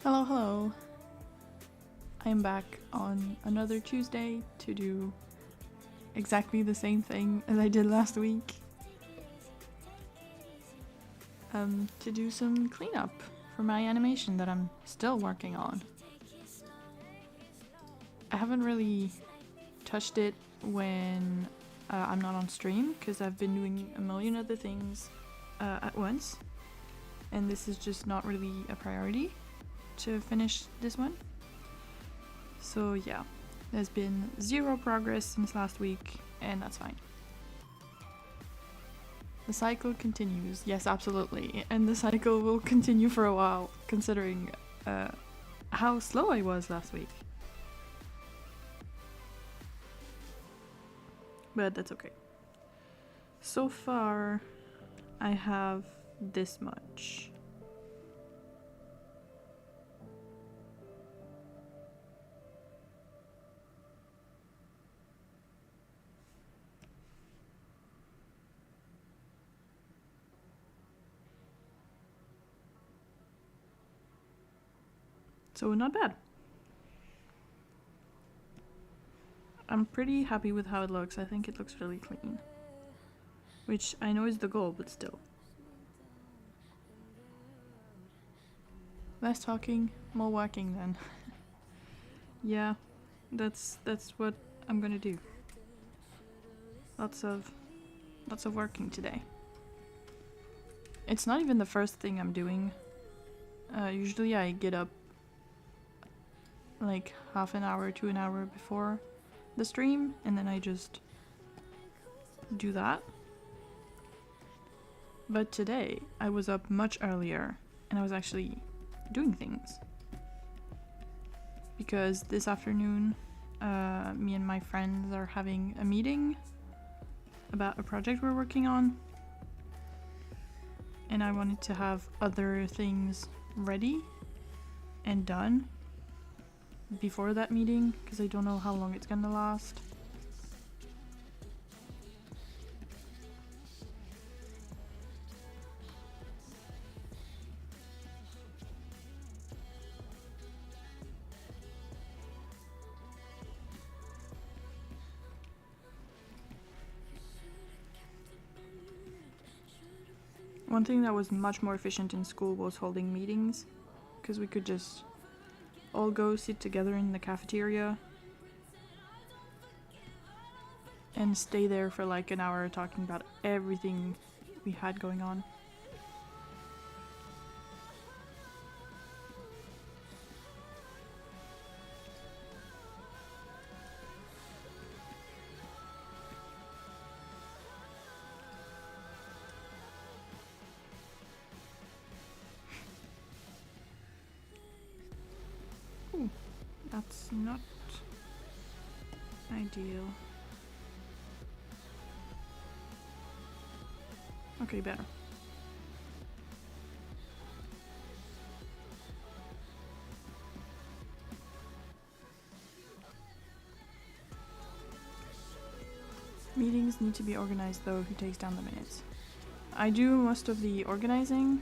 Hello, hello. I am back on another Tuesday to do exactly the same thing as I did last week. To do some cleanup for my animation that I'm still working on. I haven't really touched it when I'm not on stream because I've been doing a million other things at once, and this is just not really a priority to finish this one. So yeah, there's been zero progress since last week, and that's fine. The cycle continues, yes, absolutely, and the cycle will continue for a while, considering how slow I was last week. But that's okay. So far, I have this much. So not bad. I'm pretty happy with how it looks. I think it looks really clean. Which I know is the goal, but still. Less talking, more working then. Yeah, that's what I'm gonna do. Lots of working today. It's not even the first thing I'm doing. Usually I get up like half an hour to an hour before the stream, and then I just do that. But today I was up much earlier and I was actually doing things. Because this afternoon me and my friends are having a meeting about a project we're working on, and I wanted to have other things ready and done before that meeting because I don't know how long it's gonna last. One thing that was much more efficient in school was holding meetings, because we could just all go sit together in the cafeteria and stay there for like an hour talking about everything we had going on. Ooh, that's not ideal. Okay, better. Meetings need to be organized though. Who takes down the minutes? I do most of the organizing.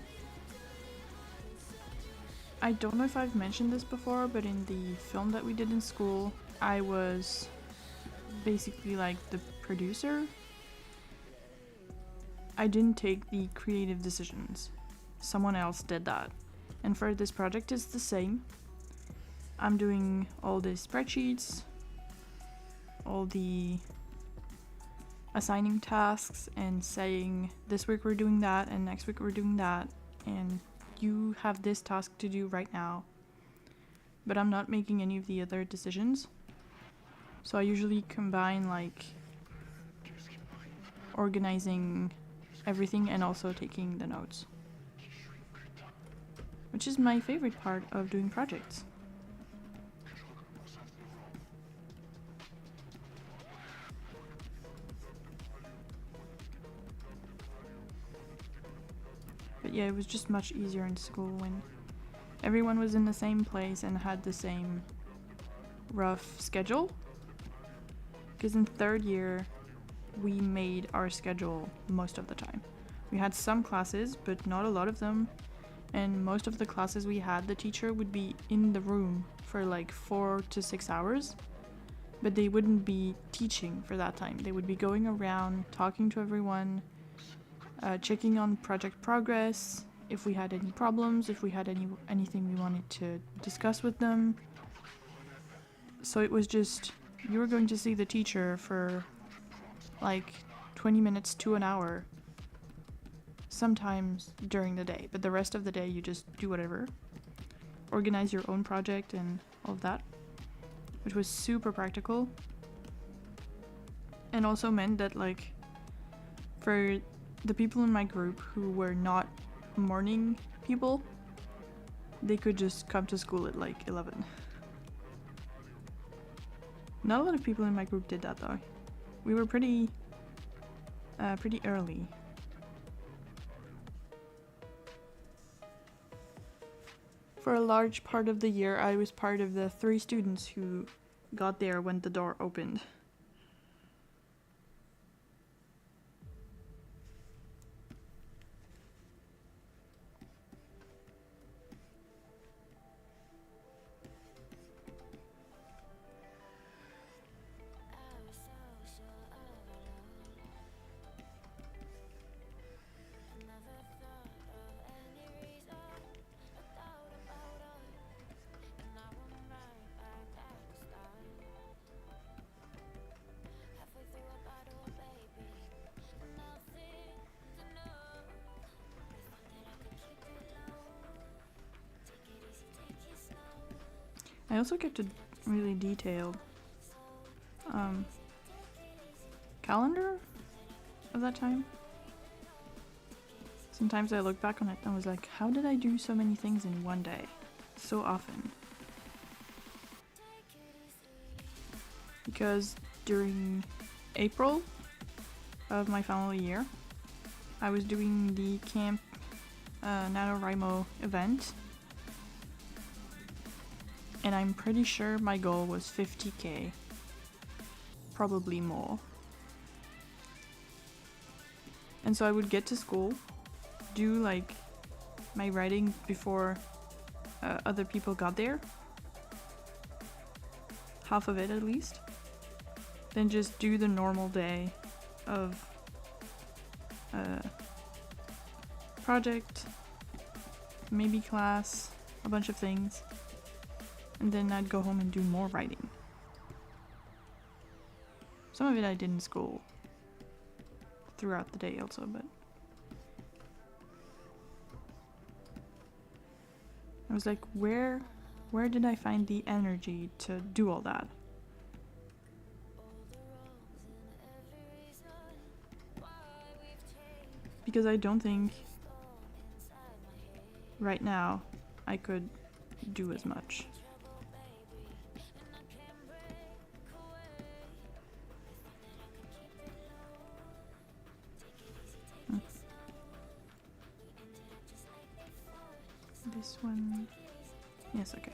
I don't know if I've mentioned this before, but in the film that we did in school, I was basically like the producer. I didn't take the creative decisions. Someone else did that. And for this project it's the same. I'm doing all the spreadsheets, all the assigning tasks and saying this week we're doing that and next week we're doing that, and you have this task to do right now. But I'm not making any of the other decisions. So I usually combine like organizing everything and also taking the notes, which is my favorite part of doing projects. But yeah, it was just much easier in school when everyone was in the same place and had the same rough schedule. Because in third year, we made our schedule most of the time. We had some classes, but not a lot of them. And most of the classes we had, the teacher would be in the room for like 4 to 6 hours, but they wouldn't be teaching for that time. They would be going around, talking to everyone, checking on project progress, if we had any problems, if we had anything we wanted to discuss with them. So it was just, you were going to see the teacher for like 20 minutes to an hour, sometimes during the day, but the rest of the day you just do whatever. Organize your own project and all of that, which was super practical. And also meant that like for the people in my group who were not morning people, they could just come to school at like 11. Not a lot of people in my group did that though. We were pretty early. For a large part of the year, I was part of the 3 students who got there when the door opened. I also kept a really detailed calendar of that time. Sometimes I look back on it and I was like, how did I do so many things in one day? So often. Because during April of my final year, I was doing the Camp NaNoWriMo event. And I'm pretty sure my goal was 50k. Probably more. And so I would get to school, do like my writing before other people got there. Half of it at least. Then just do the normal day of project, maybe class, a bunch of things. And then I'd go home and do more writing. Some of it I did in school throughout the day also, but I was like, where did I find the energy to do all that? Because I don't think right now I could do as much. This one, yes, okay.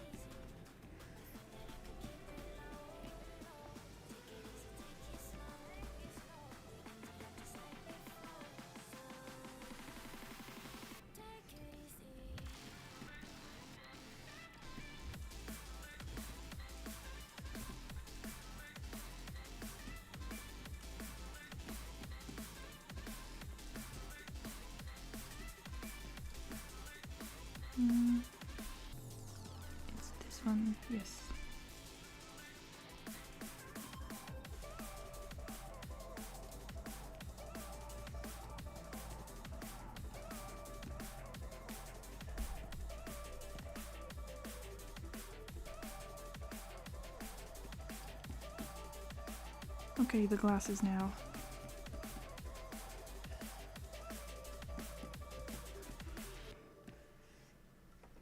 It's this one, yes. Okay, the glasses now.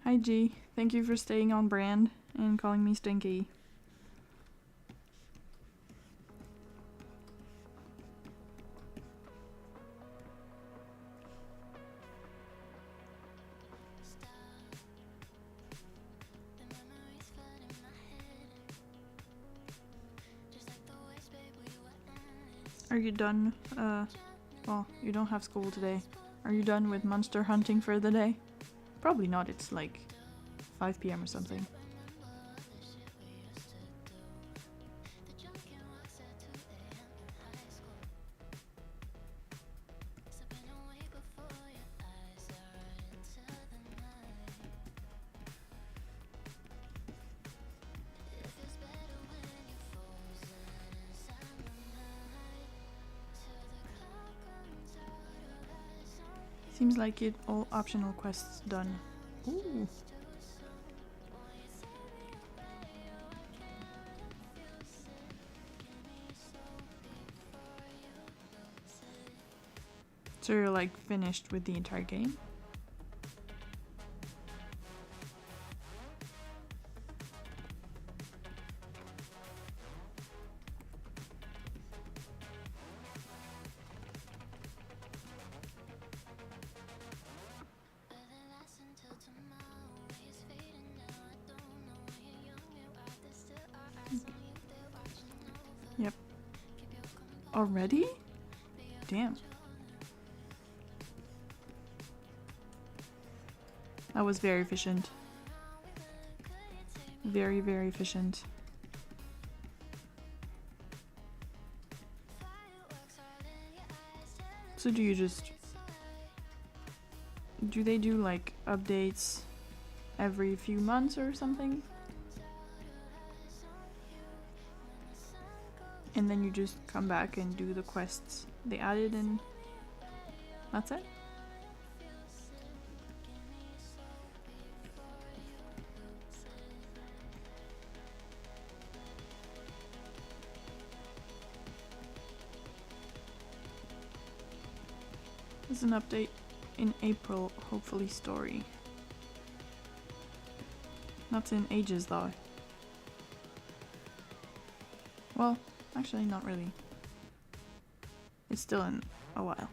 Hi G, thank you for staying on brand and calling me Stinky. Are you done? Well, you don't have school today, Are you done with monster hunting for the day? Probably not, it's like 5 p.m. or something. Seems like it. All optional quests done. Ooh. So you're like finished with the entire game? Yep. Already? Damn. That was very efficient. Very, very efficient. So do you just... Do they do like updates every few months or something? And then you just come back and do the quests they added and that's it? There's an update in April, hopefully story. Not in ages though. Well, actually not really. It's still in a while.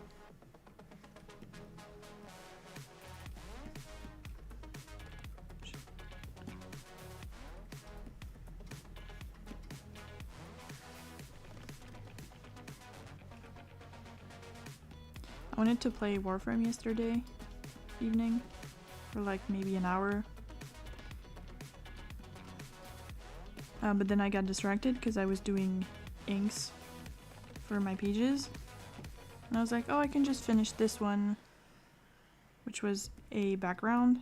I wanted to play Warframe yesterday evening for like maybe an hour. But then I got distracted because I was doing inks for my pages. And I was like, oh, I can just finish this one, which was a background.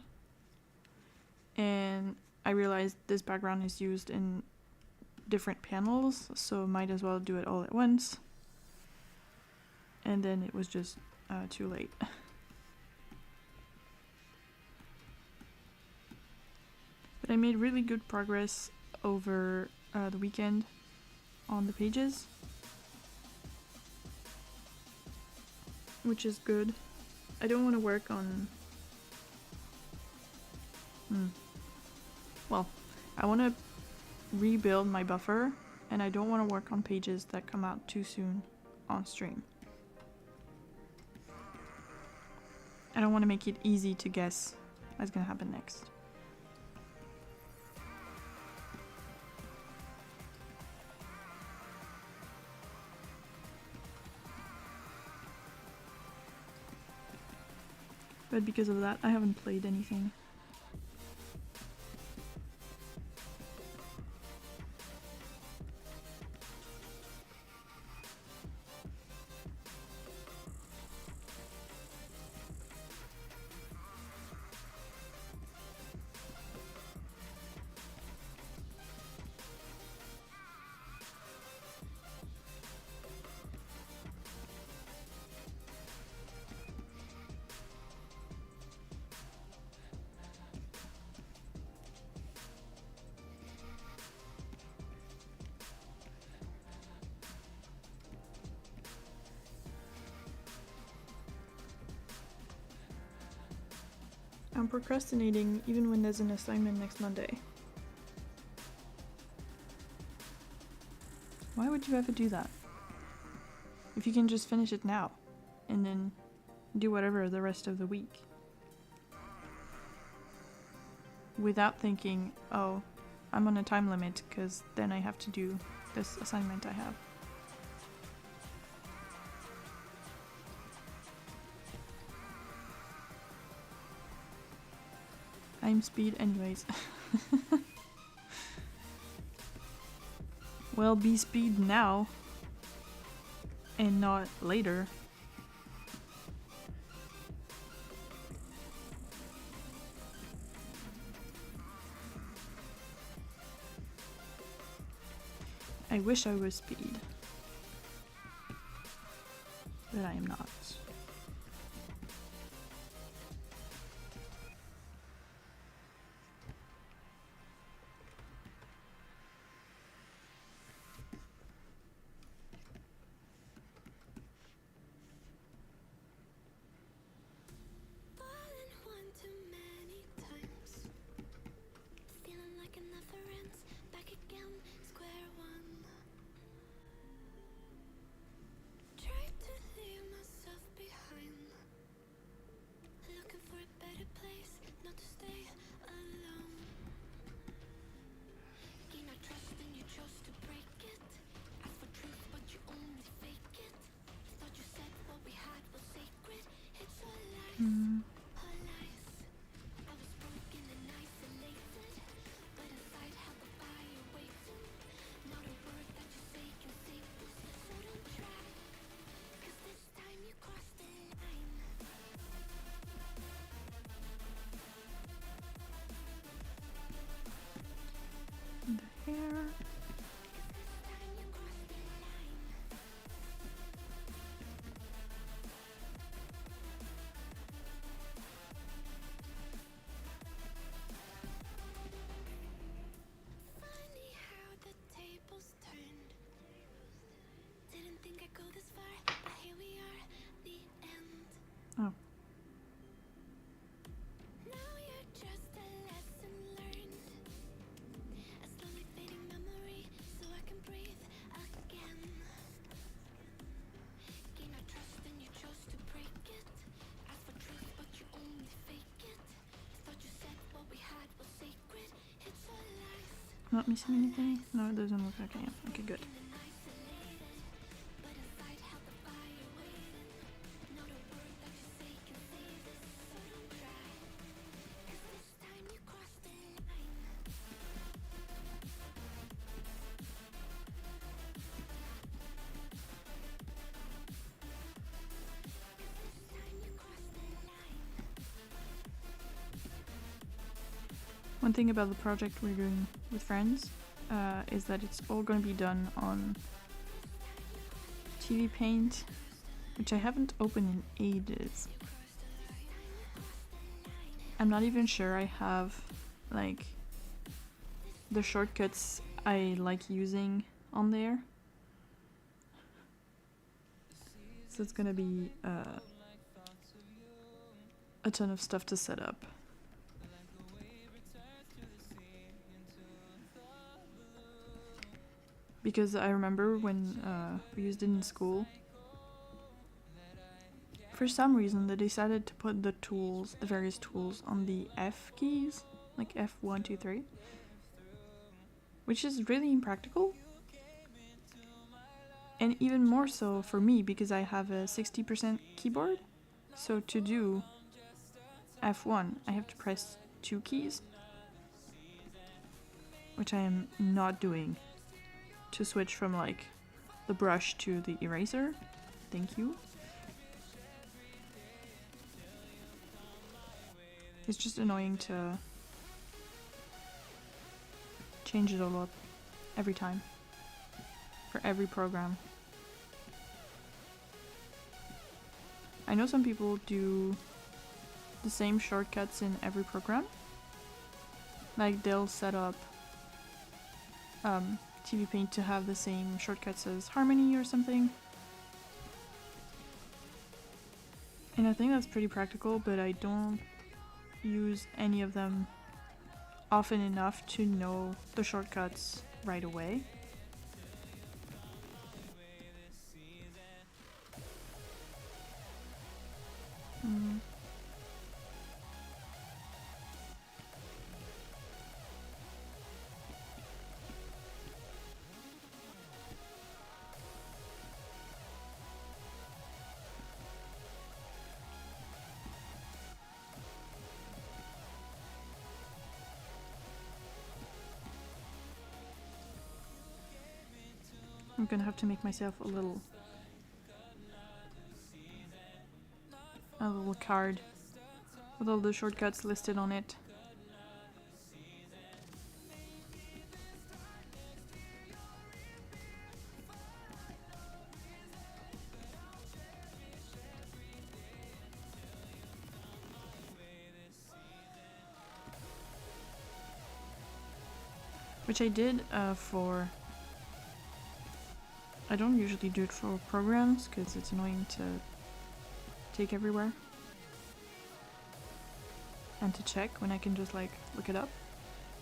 And I realized this background is used in different panels, so might as well do it all at once. And then it was just too late. But I made really good progress over the weekend on the pages, which is good. I don't want to work on... Well, I want to rebuild my buffer, and I don't want to work on pages that come out too soon on stream. I don't want to make it easy to guess what's gonna happen next. But because of that, I haven't played anything. I'm procrastinating even when there's an assignment next Monday. Why would you ever do that? If you can just finish it now and then do whatever the rest of the week. Without thinking, oh, I'm on a time limit because then I have to do this assignment I have. I'm speed anyways. Well, be speed now and not later. I wish I was speed, but I am not. The hair. Oh. Not missing anything? No, it doesn't look like I am. Okay, good. One thing about the project we're doing with friends is that it's all going to be done on TV Paint, which I haven't opened in ages. I'm not even sure I have like the shortcuts I like using on there. So it's gonna be a ton of stuff to set up. Because I remember when we used it in school, for some reason they decided to put the tools, the various tools, on the F keys, like F1, 2, 3, which is really impractical. And even more so for me because I have a 60% keyboard. So to do F1, I have to press 2 keys, which I am not doing. To switch from like the brush to the eraser. Thank you. It's just annoying to change it all up every time for every program. I know some people do the same shortcuts in every program. Like they'll set up TV Paint to have the same shortcuts as Harmony or something. And I think that's pretty practical, but I don't use any of them often enough to know the shortcuts right away. I'm gonna have to make myself a little card with all the shortcuts listed on it. Which I did for... I don't usually do it for programs because it's annoying to take everywhere and to check when I can just like look it up.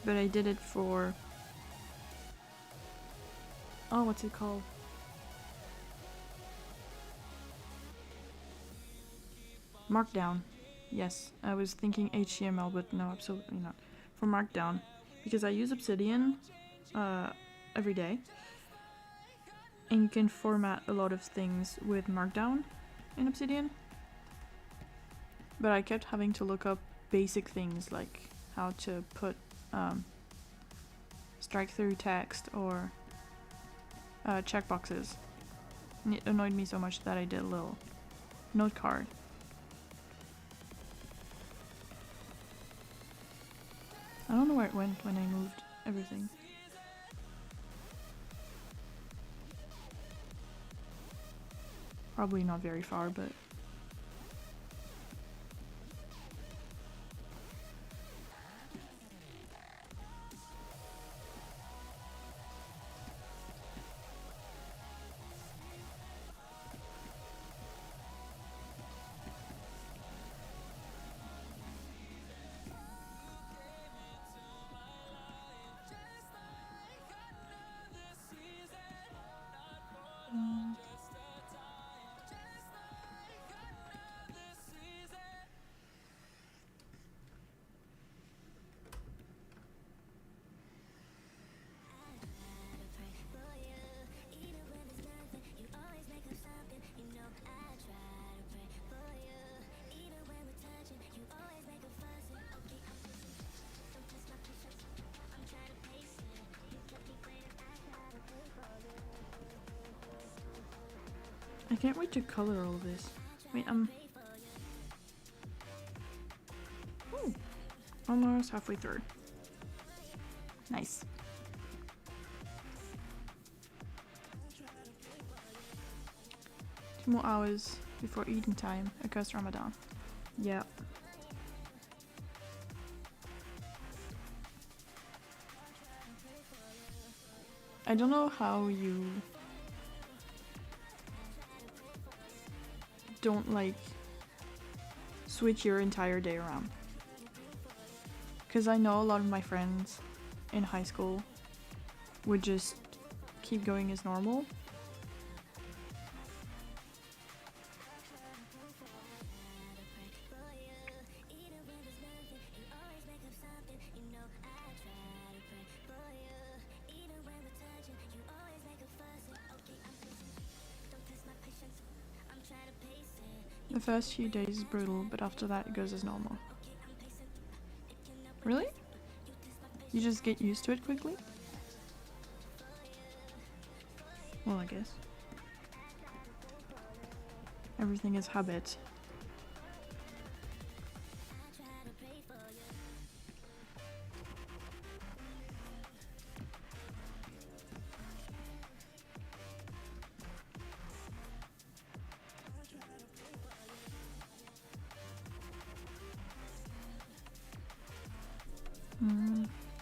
But I did it for... oh, what's it called? Markdown. Yes, I was thinking HTML, but no, absolutely not. For Markdown. Because I use Obsidian every day. And you can format a lot of things with Markdown in Obsidian. But I kept having to look up basic things like how to put strike through text or checkboxes. And it annoyed me so much that I did a little note card. I don't know where it went when I moved everything. Probably not very far, but... I can't wait to color all of this. Wait, ooh, almost halfway through. Nice. Two more hours before eating time, across Ramadan. Yeah. I don't know how you don't like switch your entire day around. Because I know a lot of my friends in high school would just keep going as normal. The first few days is brutal, but after that it goes as normal. Really? You just get used to it quickly? Well, I guess. Everything is habit.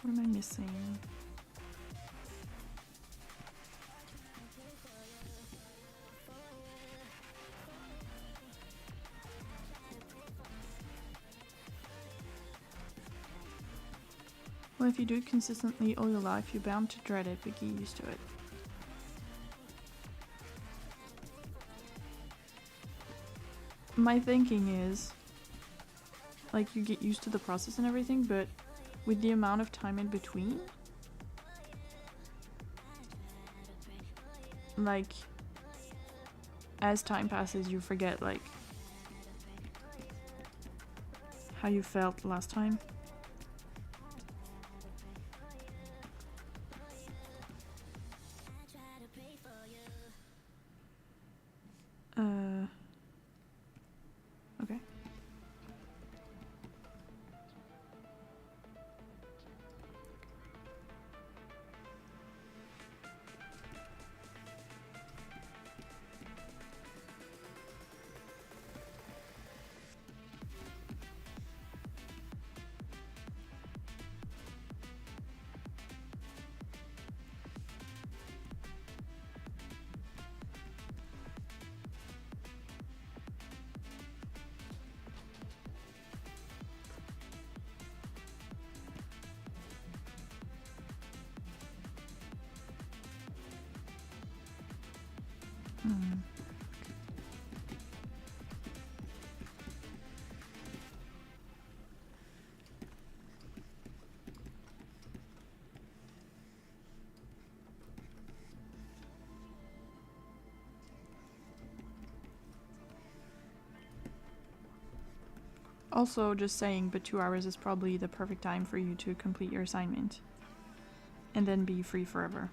What am I missing? Well, if you do it consistently all your life, you're bound to dread it, but get used to it. My thinking is, like, you get used to the process and everything, but with the amount of time in between, like, as time passes, you forget, like, how you felt last time. Hmm. Also, just saying, but 2 hours is probably the perfect time for you to complete your assignment. And then be free forever.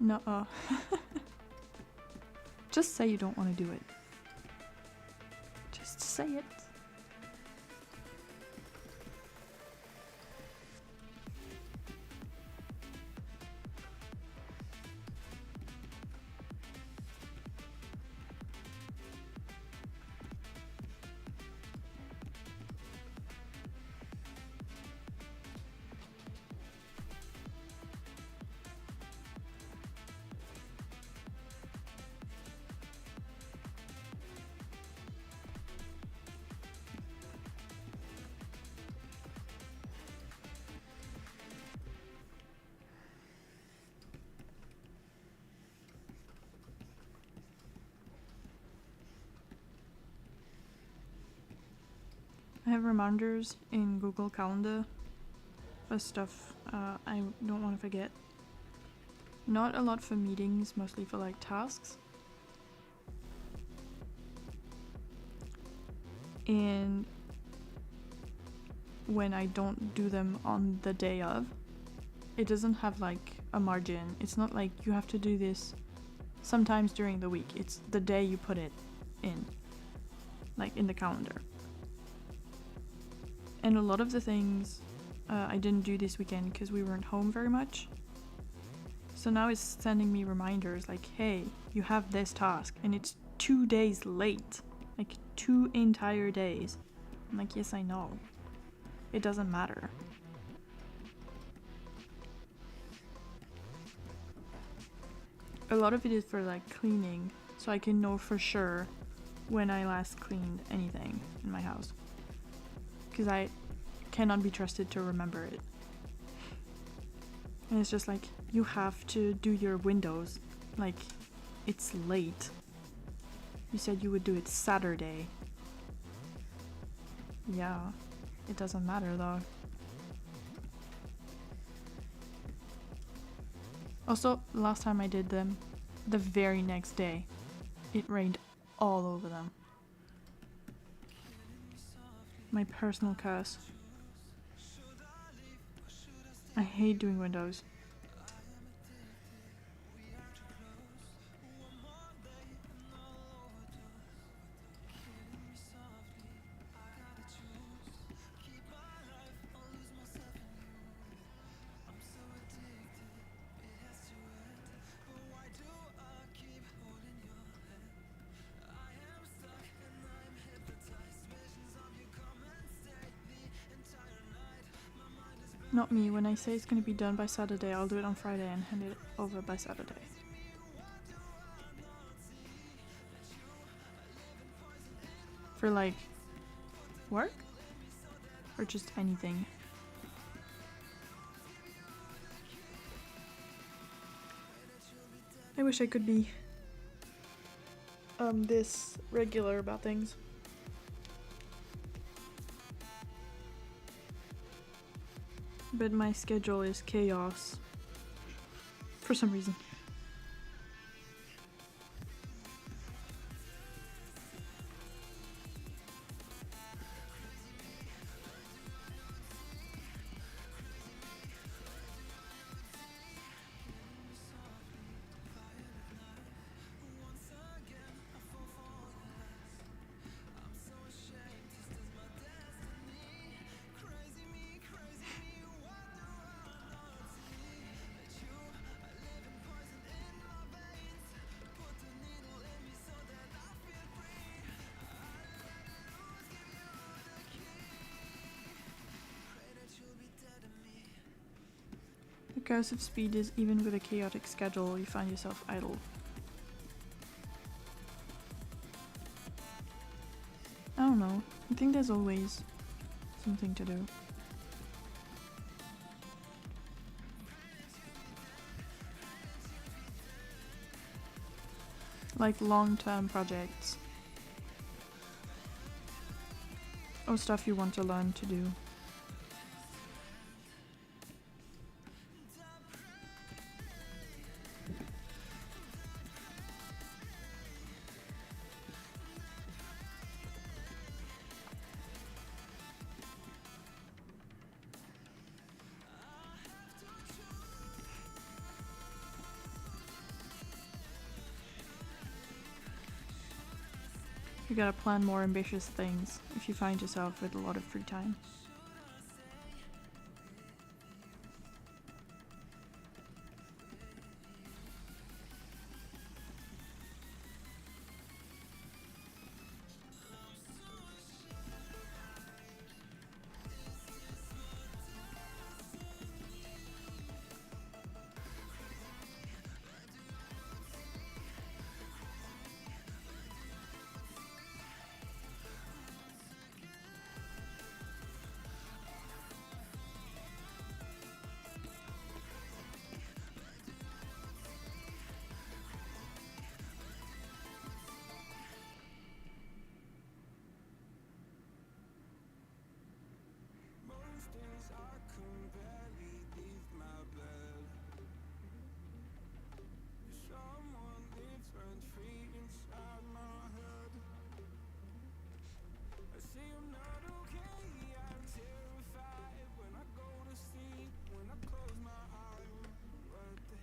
Nuh-uh. Just say you don't want to do it. Just say it. I have reminders in Google Calendar for stuff I don't want to forget. Not a lot for meetings, mostly for like tasks. And when I don't do them on the day of, it doesn't have like a margin. It's not like you have to do this sometimes during the week. It's the day you put it in, like in the calendar. And a lot of the things I didn't do this weekend because we weren't home very much. So now it's sending me reminders like, hey, you have this task, and it's 2 days late. Like 2 entire days. I'm like, yes, I know. It doesn't matter. A lot of it is for like cleaning, so I can know for sure when I last cleaned anything in my house. Because I cannot be trusted to remember it. And it's just like, you have to do your windows. Like, it's late. You said you would do it Saturday. Yeah, it doesn't matter though. Also, last time I did them, the very next day, it rained all over them. My personal curse. I hate doing windows. Not me. When I say it's gonna be done by Saturday, I'll do it on Friday and hand it over by Saturday. For like work? Or just anything? I wish I could be this regular about things. But my schedule is chaos for some reason. Recursive speed is even with a chaotic schedule, you find yourself idle. I don't know. I think there's always something to do. Like long-term projects. Or stuff you want to learn to do. You gotta plan more ambitious things if you find yourself with a lot of free time.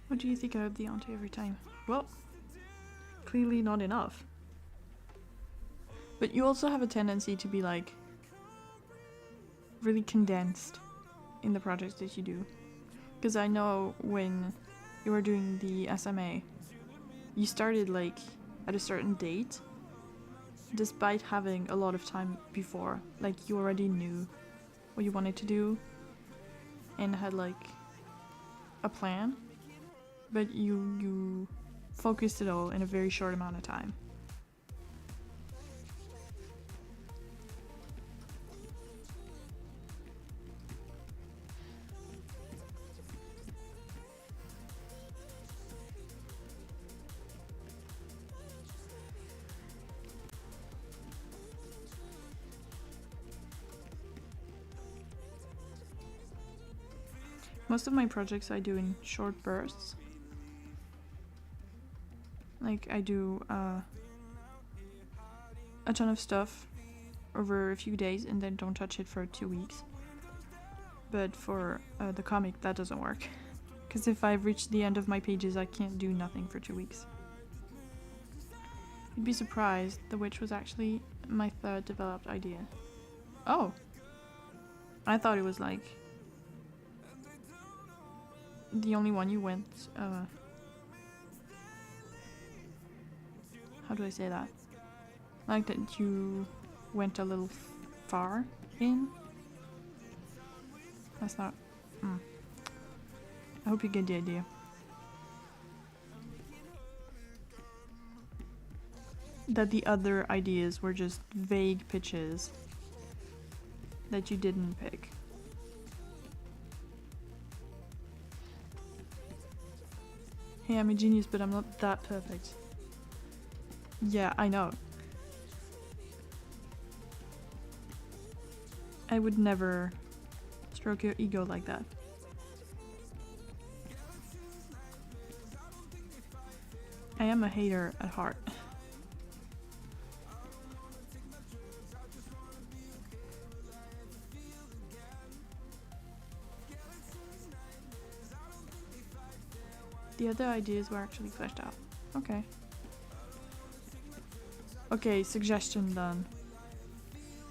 What do you think I have the answer every time? Well, clearly not enough. But you also have a tendency to be like really condensed in the projects that you do. Because I know when you were doing the SMA, you started like at a certain date, despite having a lot of time before. Like you already knew what you wanted to do and had like a plan. But you focused it all in a very short amount of time. Most of my projects I do in short bursts. Like I do a ton of stuff over a few days and then don't touch it for 2 weeks. But for the comic that doesn't work. Because if I've reached the end of my pages I can't do nothing for 2 weeks. You'd be surprised, The Witch was actually my third developed idea. Oh! I thought it was like the only one you went how do I say that? Like that you went a little far in? That's not... I hope you get the idea. That the other ideas were just vague pitches that you didn't pick. Hey, I'm a genius, but I'm not that perfect. Yeah, I know. I would never stroke your ego like that. I am a hater at heart. The other ideas were actually fleshed out. Okay. Okay, suggestion then.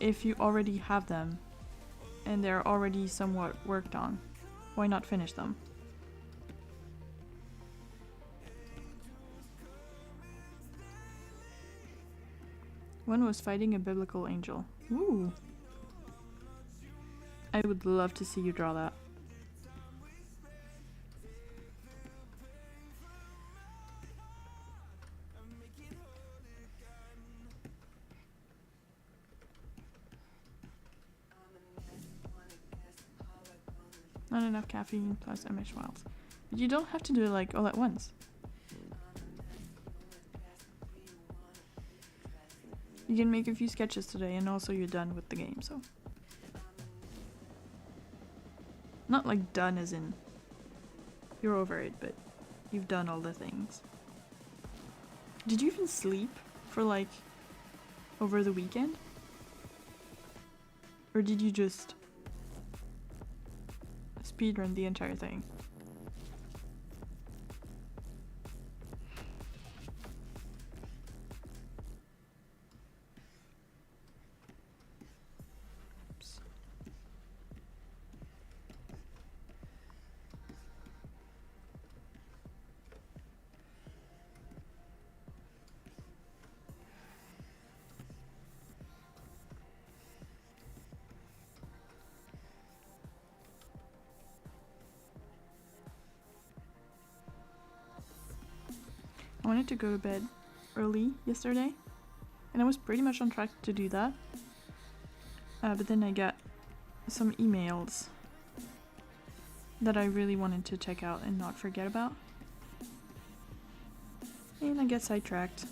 If you already have them, and they're already somewhat worked on, why not finish them? One was fighting a biblical angel. Ooh. I would love to see you draw that. Not enough caffeine plus image files. But you don't have to do it like all at once. You can make a few sketches today and also you're done with the game, so. Not like done as in you're over it, but you've done all the things. Did you even sleep for like over the weekend? Or did you just speedrun the entire thing? Oops. I wanted to go to bed early yesterday, and I was pretty much on track to do that. But then I got some emails that I really wanted to check out and not forget about. And I get sidetracked.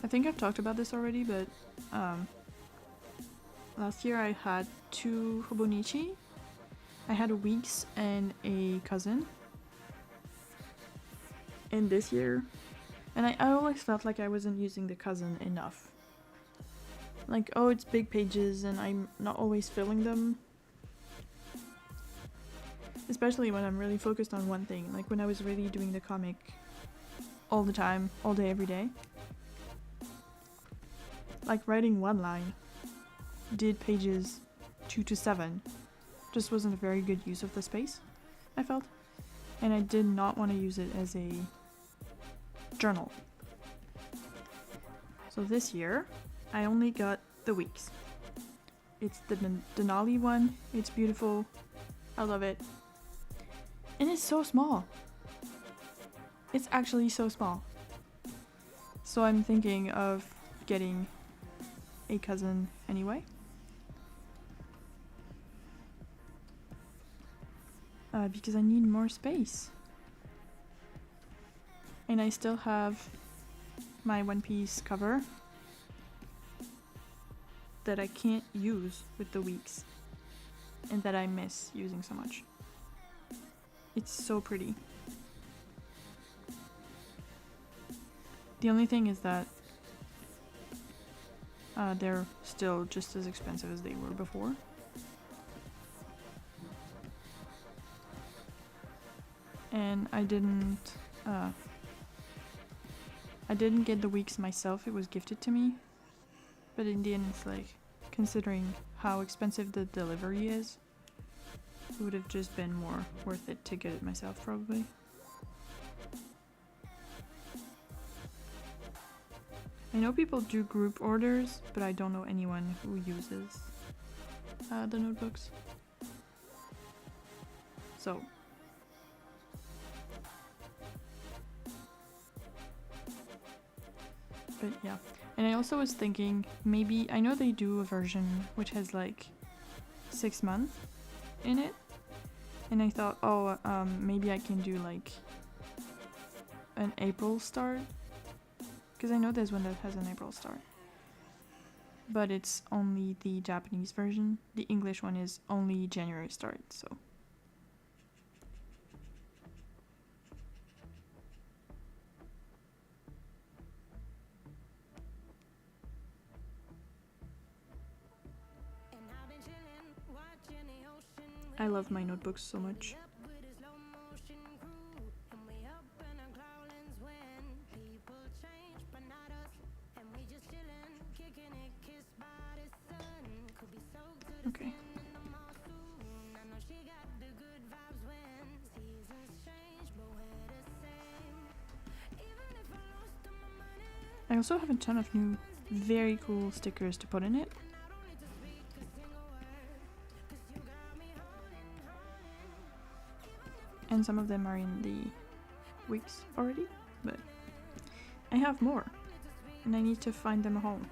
I think I've talked about this already, but last year I had 2 Hobonichi. I had a Weeks and a cousin. And this year, and I always felt like I wasn't using the cousin enough. Like, oh, it's big pages and I'm not always filling them. Especially when I'm really focused on one thing, like when I was really doing the comic all the time, all day, every day. Like writing one line did pages 2 to 7. Just wasn't a very good use of the space, I felt. And I did not want to use it as a journal. So this year, I only got the Weeks. It's the Denali one. It's beautiful. I love it. And it's so small. It's actually so small. So I'm thinking of getting a cousin anyway. Because I need more space. And I still have my One Piece cover that I can't use with the Weeks and that I miss using so much. It's so pretty. The only thing is that they're still just as expensive as they were before. And I didn't get the Weeks myself, it was gifted to me. But in the end, it's like, considering how expensive the delivery is, it would have just been more worth it to get it myself, probably. I know people do group orders, but I don't know anyone who uses the notebooks. So. But yeah. And I also was thinking, maybe, I know they do a version which has like 6 months in it. And I thought, oh, maybe I can do like an April start. Because I know there's one that has an April start. But it's only the Japanese version. The English one is only January start, so. I love my notebooks so much. Okay. I also have a ton of new, very cool stickers to put in it. And some of them are in the Weeks already, but I have more, and I need to find them a home.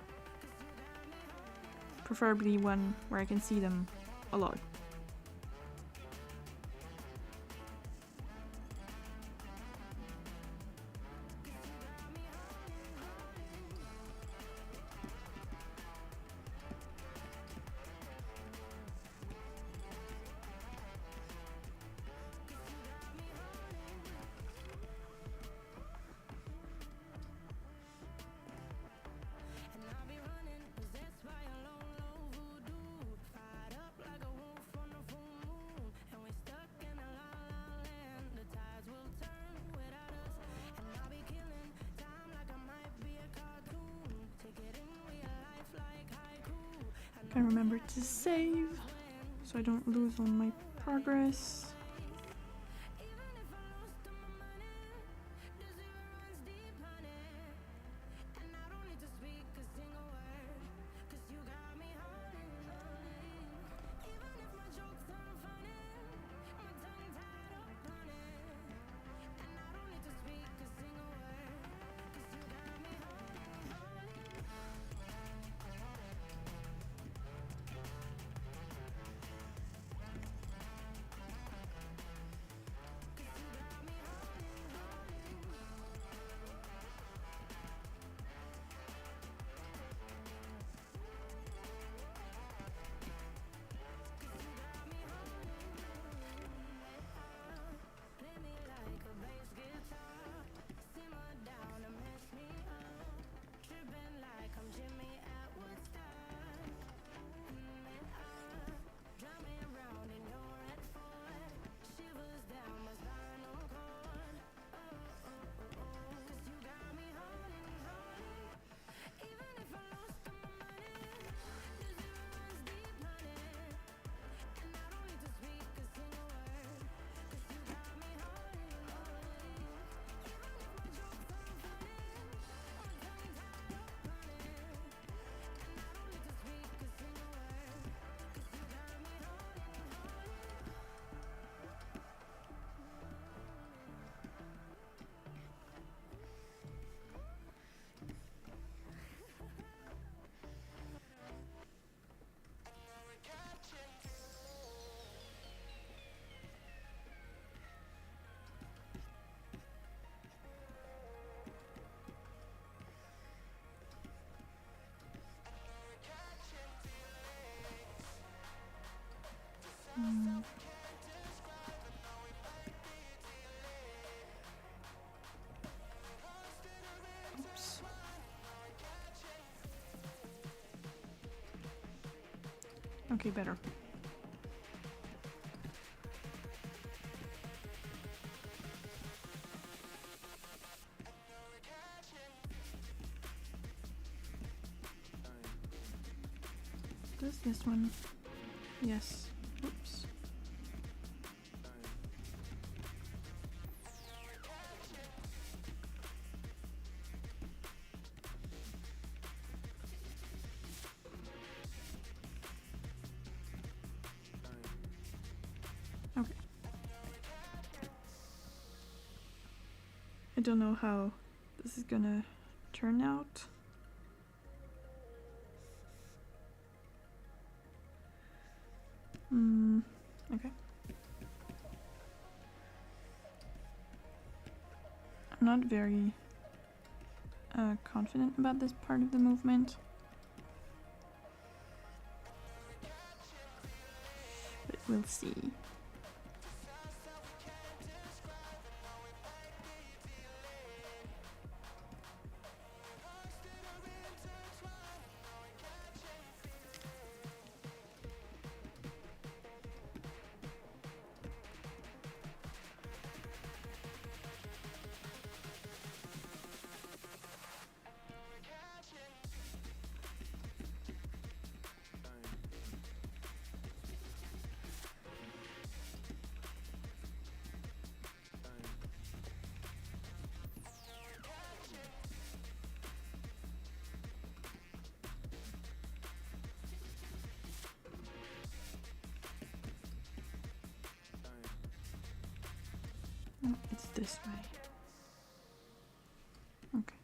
Preferably one where I can see them a lot. Gotta remember to save so I don't lose all my progress. Oops. Okay, better. Does this one? Yes. Oops. Okay. I don't know how this is gonna turn out. Okay. I'm not very confident about this part of the movement. But we'll see. No, it's this way. Okay.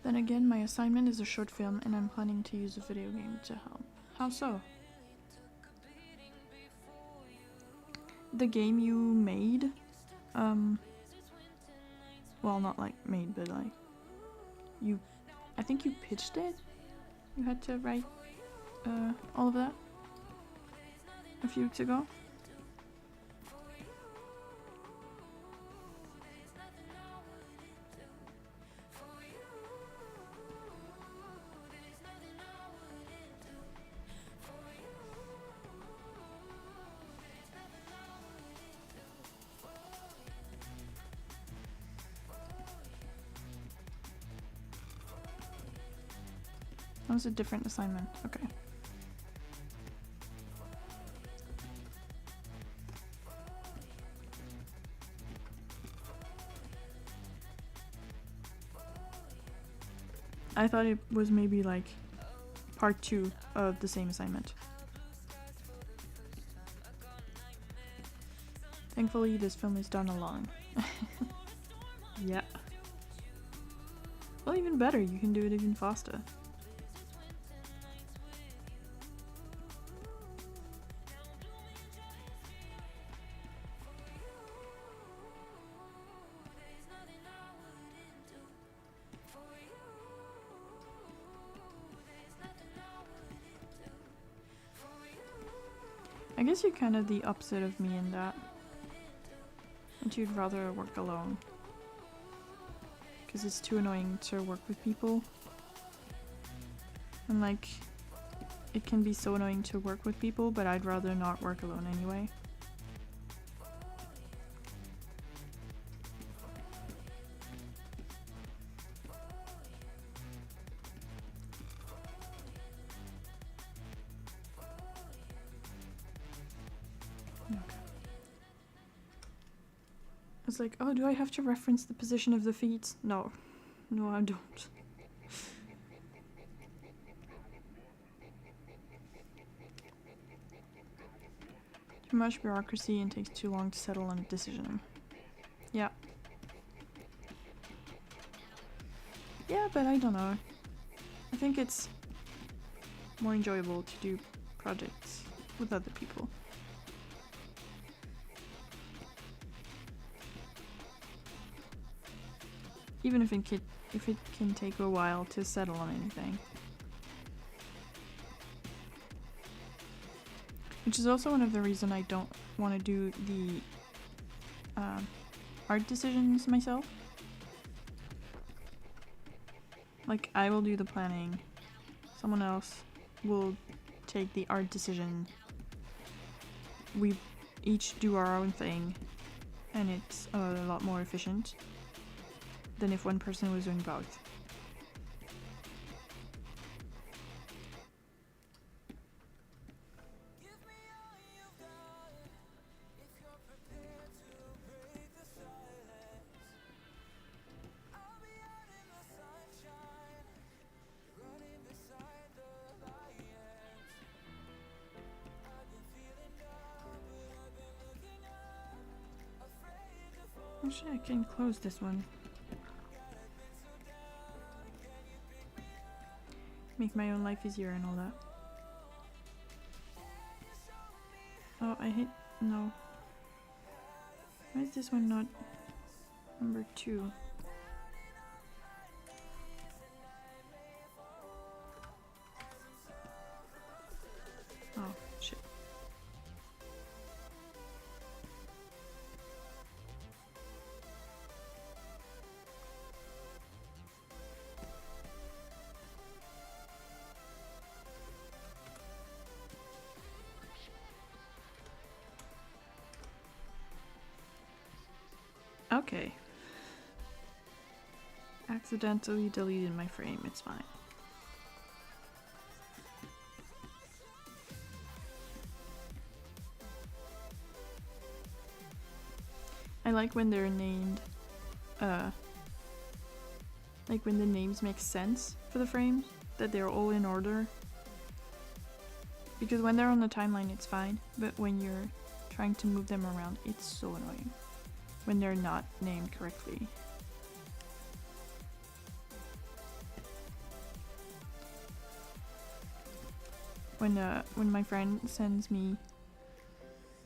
Then again, my assignment is a short film and I'm planning to use a video game to help. How so? The game you made, well, not like made, but like, I think you pitched it? You had to write, all of that a few weeks ago? That was a different assignment. Okay. I thought it was maybe like part 2 of the same assignment. Thankfully, this film is done alone. Yeah. Well, even better, you can do it even faster. I guess you're kind of the opposite of me in that. And you'd rather work alone. Because it's too annoying to work with people. And like, it can be so annoying to work with people, but I'd rather not work alone anyway. It's like, oh, do I have to reference the position of the feet? No. No, I don't. Too much bureaucracy and takes too long to settle on a decision. Yeah. Yeah, but I don't know. I think it's more enjoyable to do projects with other people. Even if it can take a while to settle on anything. Which is also one of the reasons I don't want to do the art decisions myself. Like, I will do the planning, someone else will take the art decision, we each do our own thing, and it's a lot more efficient than if one person was doing both. Actually, I can close this one. Make my own life easier and all that. Oh, I hit... no. Why is this one not number 2? Oh, shit. Okay. Accidentally deleted my frame, it's fine. I like when they're named, like when the names make sense for the frames, that they're all in order. Because when they're on the timeline it's fine, but when you're trying to move them around, it's so annoying. When they're not named correctly. when my friend sends me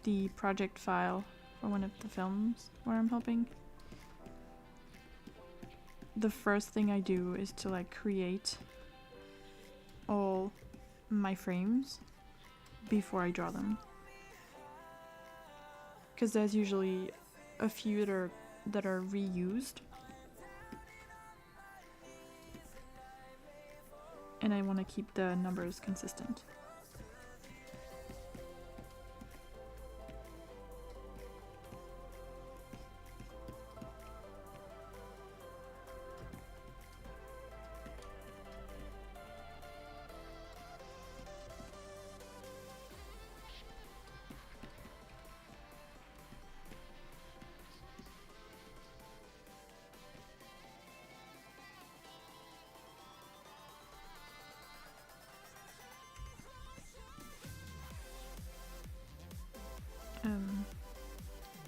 the project file for one of the films where I'm helping, the first thing I do is to like create all my frames before I draw them, because there's usually a few that are reused, and I want to keep the numbers consistent.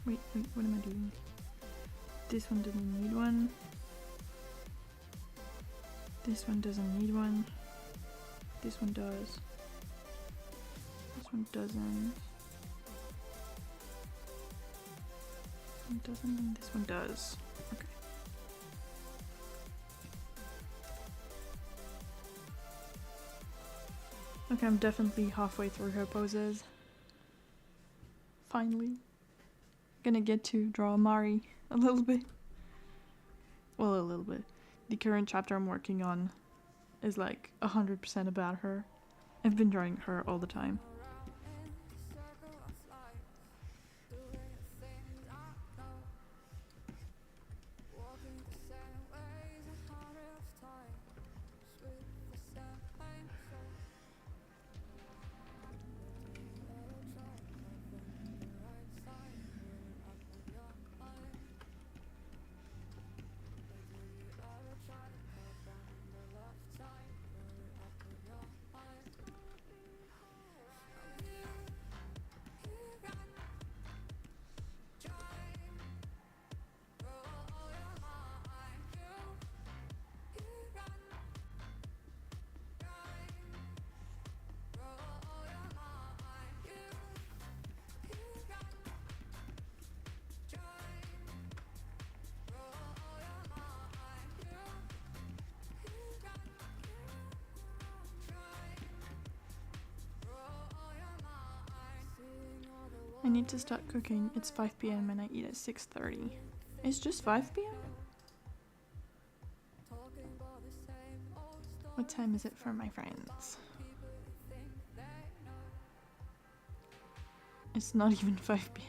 Wait, what am I doing? This one doesn't need one. This one doesn't need one. This one does. This one doesn't. This one doesn't, and this one does. Okay. Okay, I'm definitely halfway through her poses. Finally. Gonna get to draw Mari a little bit. Well, a little bit. The current chapter I'm working on is like 100% about her. I've been drawing her all the time. I need to start cooking. It's 5 p.m. and I eat at 6:30. It's just 5 p.m.? What time is it for my friends? It's not even 5 p.m.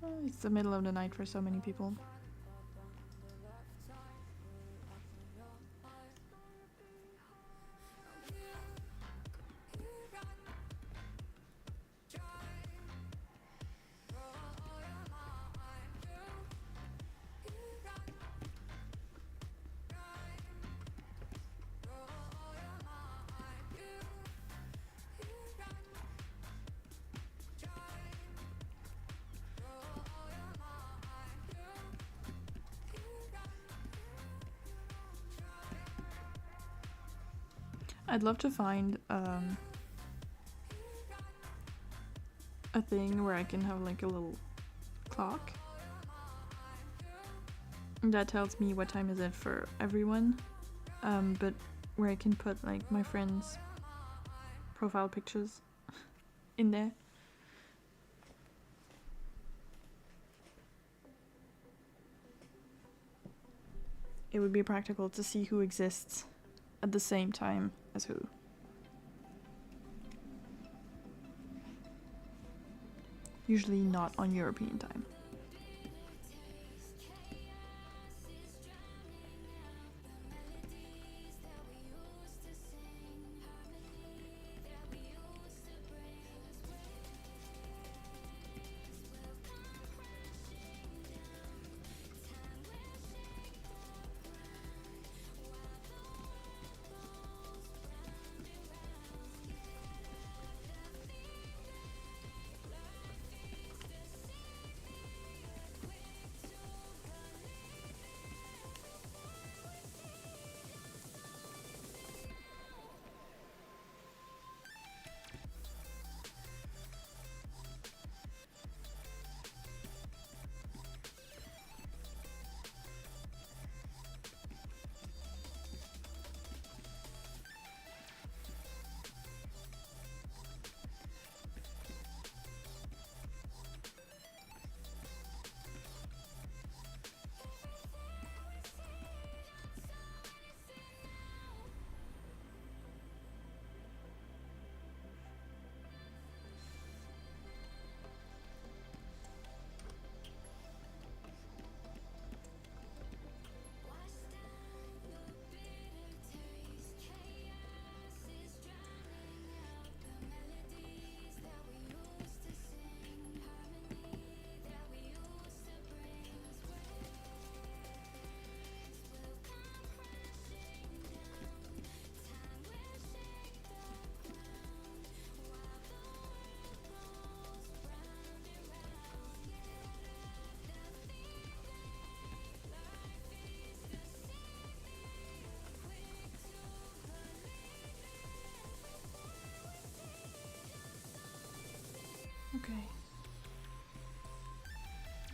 Well, it's the middle of the night for so many people. I'd love to find a thing where I can have like a little clock that tells me what time is it for everyone, but where I can put like my friends' profile pictures in there. It would be practical to see who exists at the same time as who. Usually not on European time.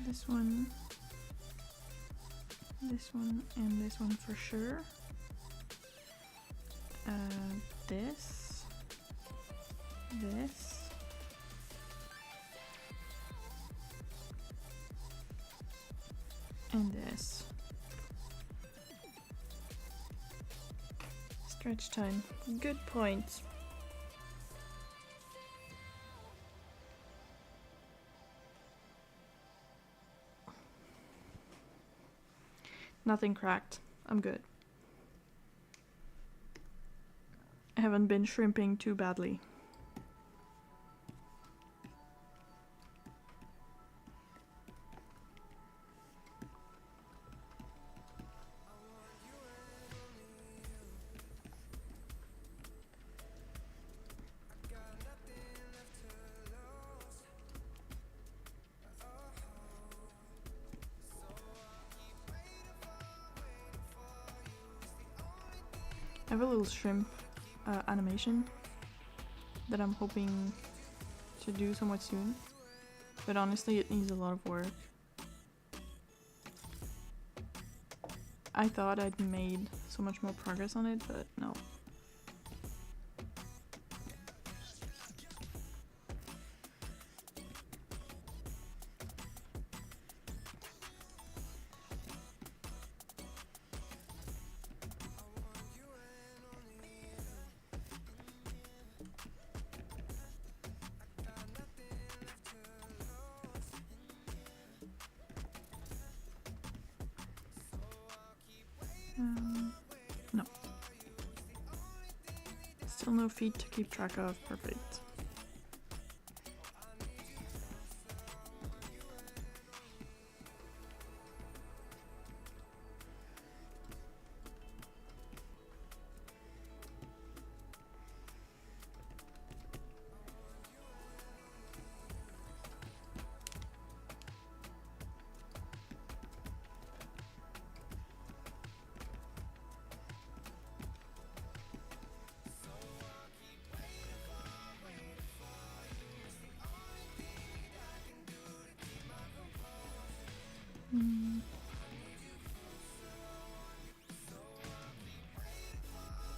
This one, and this one for sure. This, and this. Stretch time. Good point. Nothing cracked. I'm good. I haven't been shrimping too badly. I have a little shrimp animation that I'm hoping to do somewhat soon, but honestly it needs a lot of work. I thought I'd made so much more progress on it, but no. No. Still no feet to keep track of. Perfect.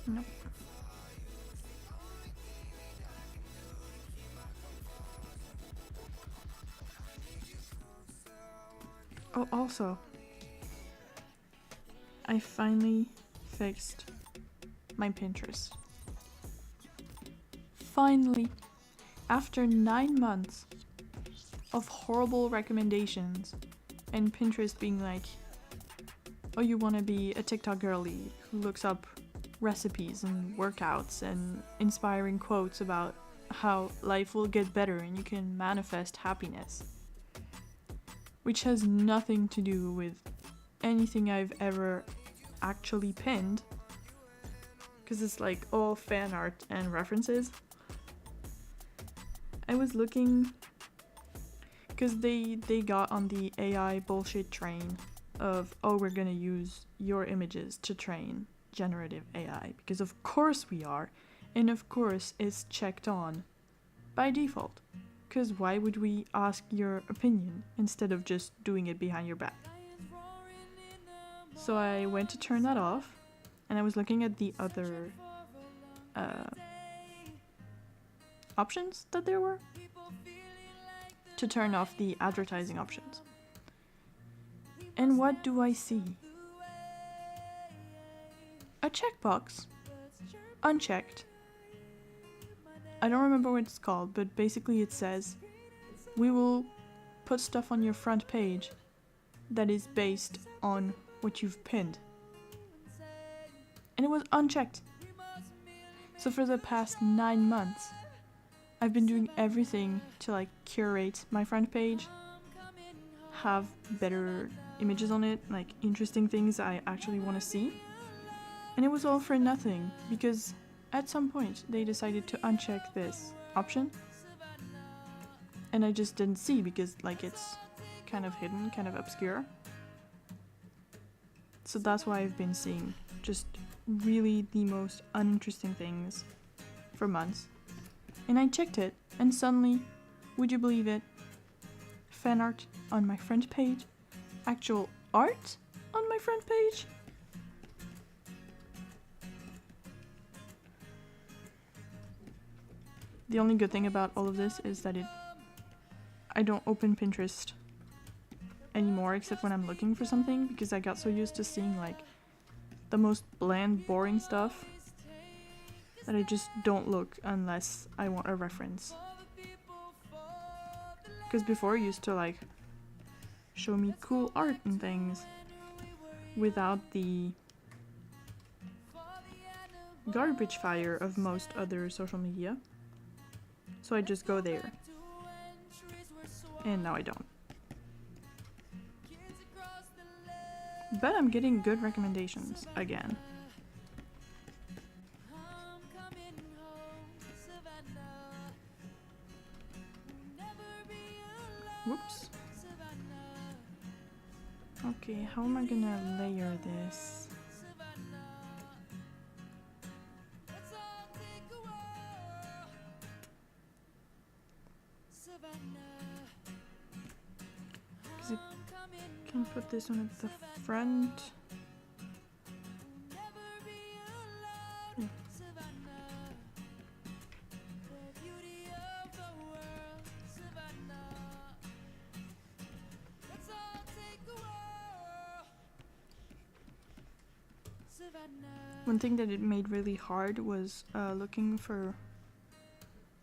Nope. Oh, also, I finally fixed my Pinterest. Finally, after 9 months of horrible recommendations and Pinterest being like, oh, you want to be a TikTok girly who looks up recipes and workouts and inspiring quotes about how life will get better and you can manifest happiness, which has nothing to do with anything I've ever actually pinned, because it's like all fan art and references. I was looking because they got on the AI bullshit train of, oh, we're gonna use your images to train generative AI, because of course we are, and of course it's checked on by default, because why would we ask your opinion instead of just doing it behind your back? So I went to turn that off, and I was looking at the other options that there were to turn off the advertising options. And what do I see? A checkbox, unchecked. I don't remember what it's called, but basically it says, we will put stuff on your front page that is based on what you've pinned. And it was unchecked. So for the past 9 months, I've been doing everything to like curate my front page, have better images on it, like interesting things I actually want to see. And it was all for nothing, because at some point they decided to uncheck this option. And I just didn't see, because like it's kind of hidden, kind of obscure. So that's why I've been seeing just really the most uninteresting things for months. And I checked it, and suddenly, would you believe it, fan art on my front page, actual art on my front page. The only good thing about all of this is that I don't open Pinterest anymore except when I'm looking for something, because I got so used to seeing like the most bland, boring stuff that I just don't look unless I want a reference. Because before it used to like show me cool art and things without the garbage fire of most other social media. So I just go there. And now I don't. But I'm getting good recommendations again. Whoops. Okay, how am I gonna layer this? Because I can put this one at the front. Yeah. One thing that it made really hard was looking for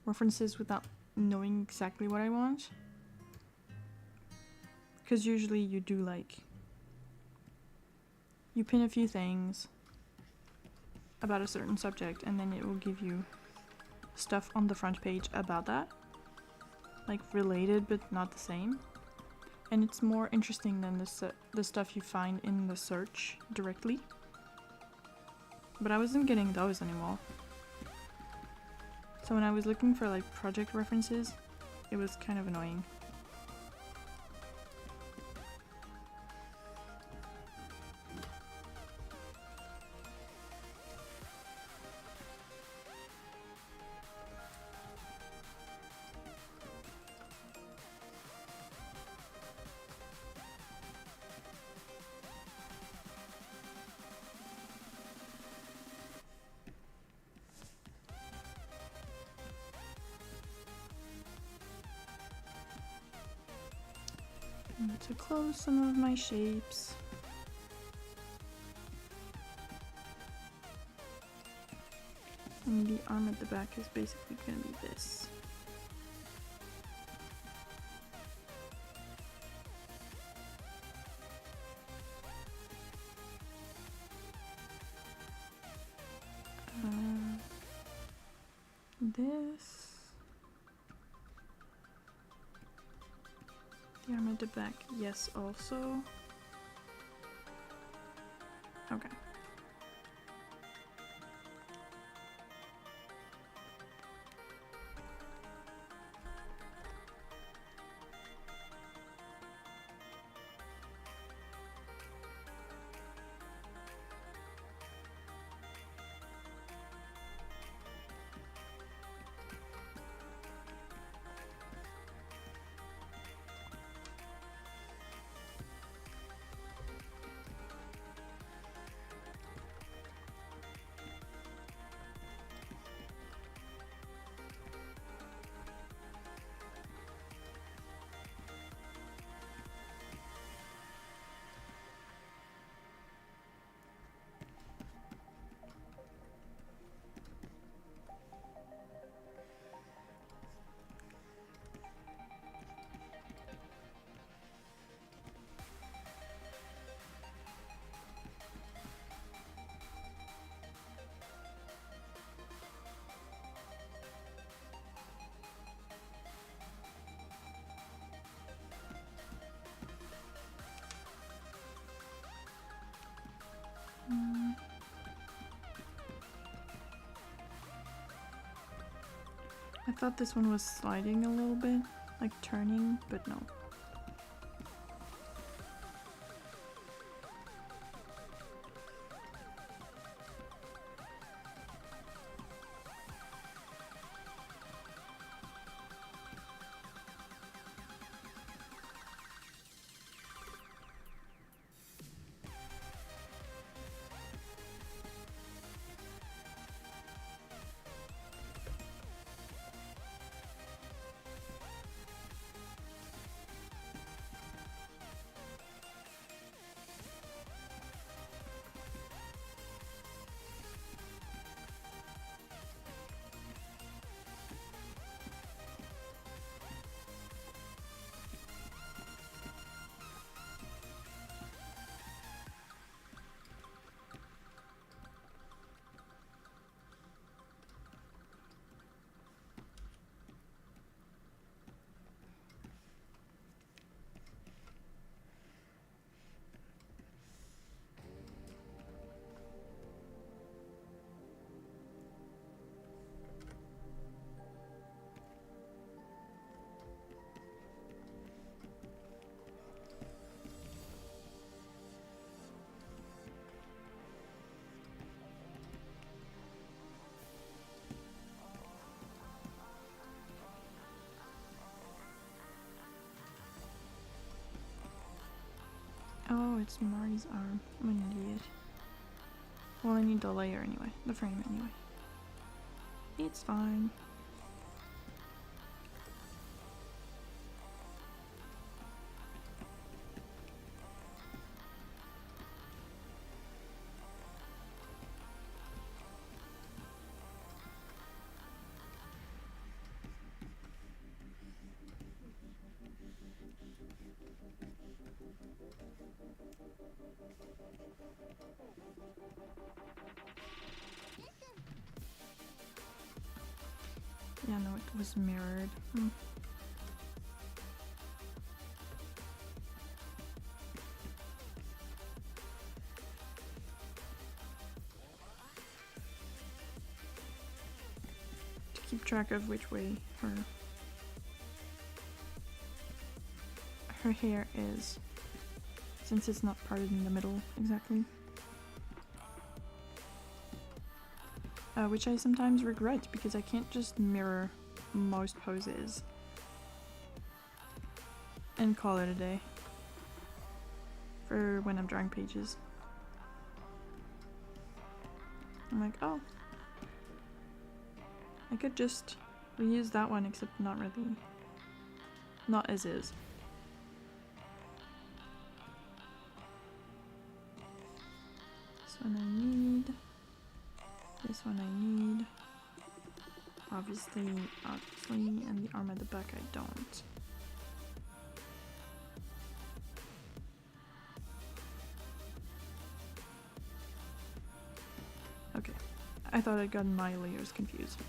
references without knowing exactly what I want. Because usually you do like, you pin a few things about a certain subject and then it will give you stuff on the front page about that. Like related but not the same. And it's more interesting than the stuff you find in the search directly. But I wasn't getting those anymore. So when I was looking for like project references, it was kind of annoying. To close some of my shapes. And the arm at the back is basically going to be this. This. The arm at the back, yes, also. Okay. I thought this one was sliding a little bit, like turning, but no. it's Mari's arm. I'm an idiot. Well, I need the layer anyway. The frame anyway. It's fine. Yeah, no, it was mirrored. To keep track of which way her hair is, since it's not parted in the middle exactly. Which I sometimes regret because I can't just mirror most poses and call it a day for when I'm drawing pages. I'm like, oh, I could just reuse that one, except not really. Not as is. This one I need. This one I need. Obviously, and the arm at the back I don't. Okay, I thought I'd gotten my layers confused.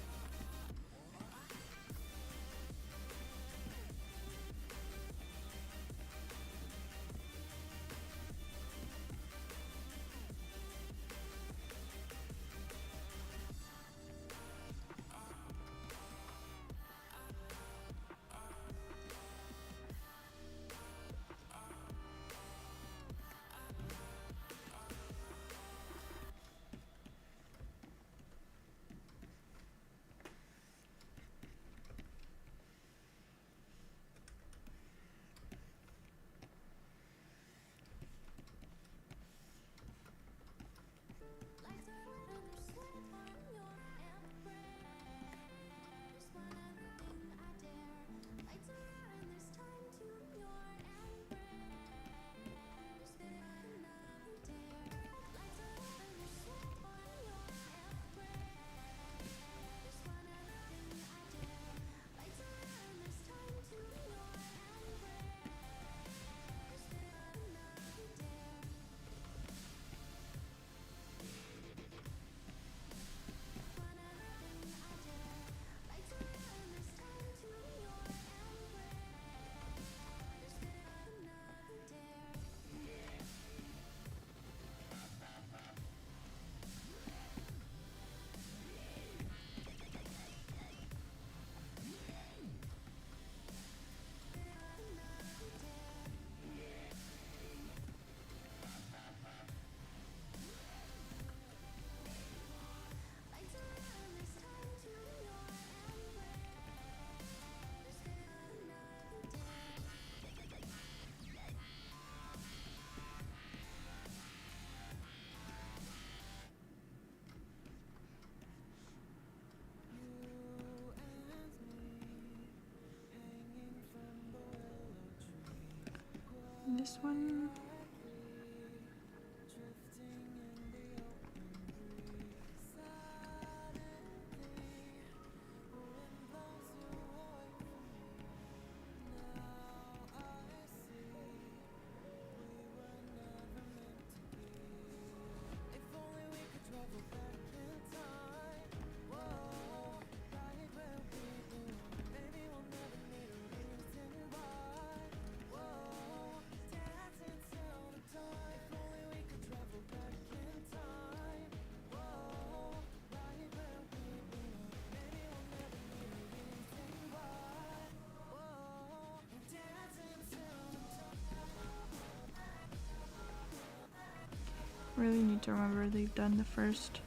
This one. Really need to remember they've done the first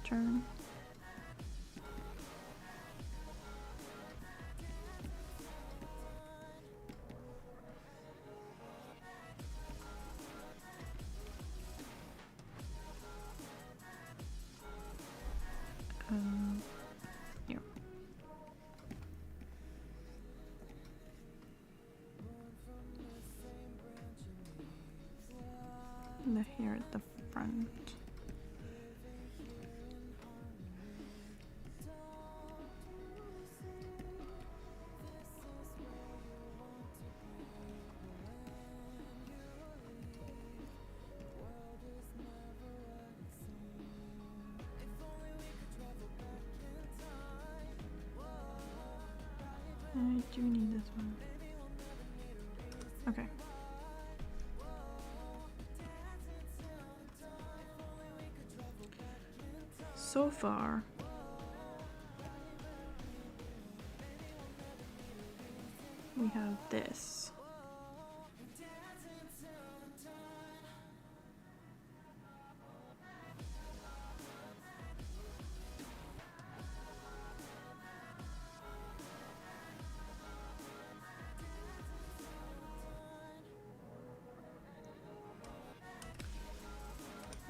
turn. here at the front. I do need this one. Okay. So far, we have this.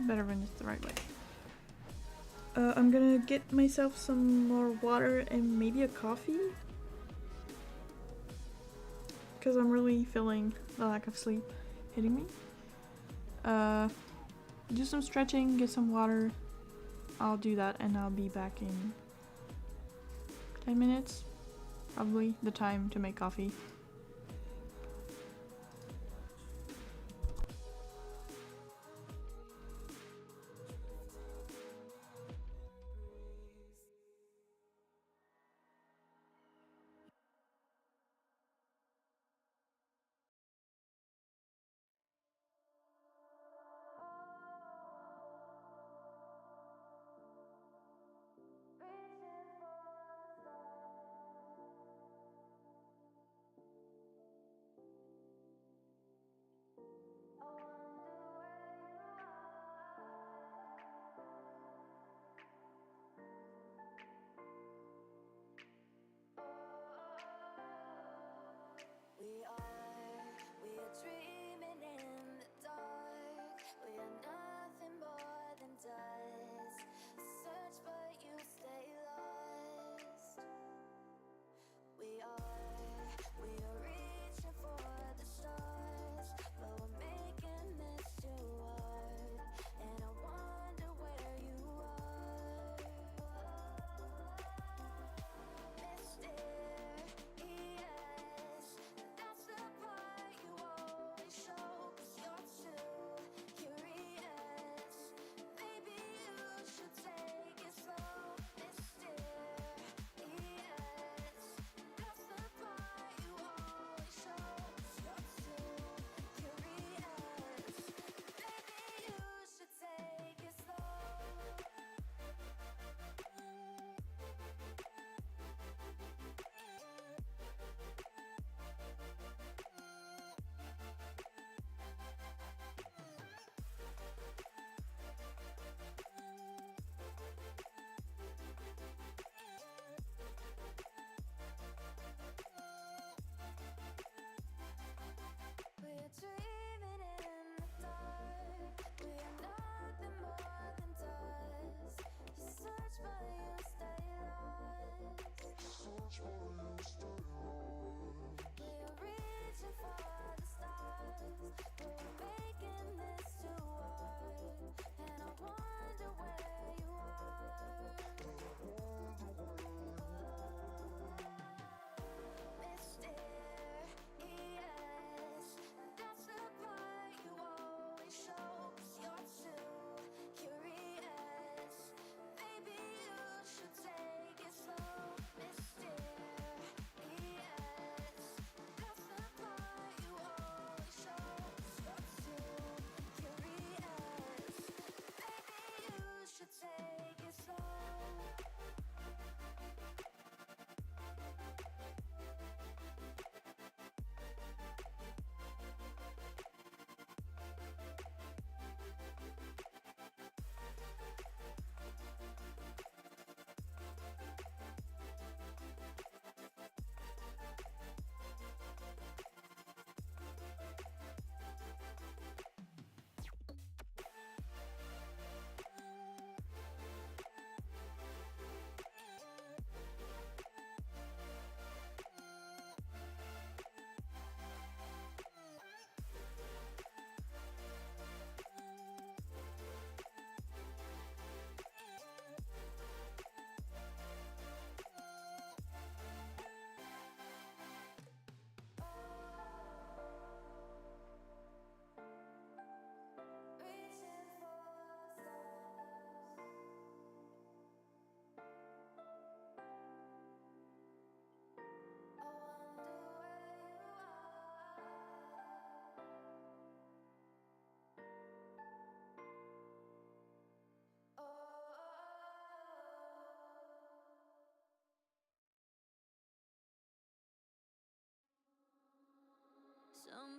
Better run this the right way. I'm gonna get myself some more water and maybe a coffee. Because I'm really feeling the lack of sleep hitting me. Do some stretching, get some water. I'll do that and I'll be back in 10 minutes. Probably the time to make coffee.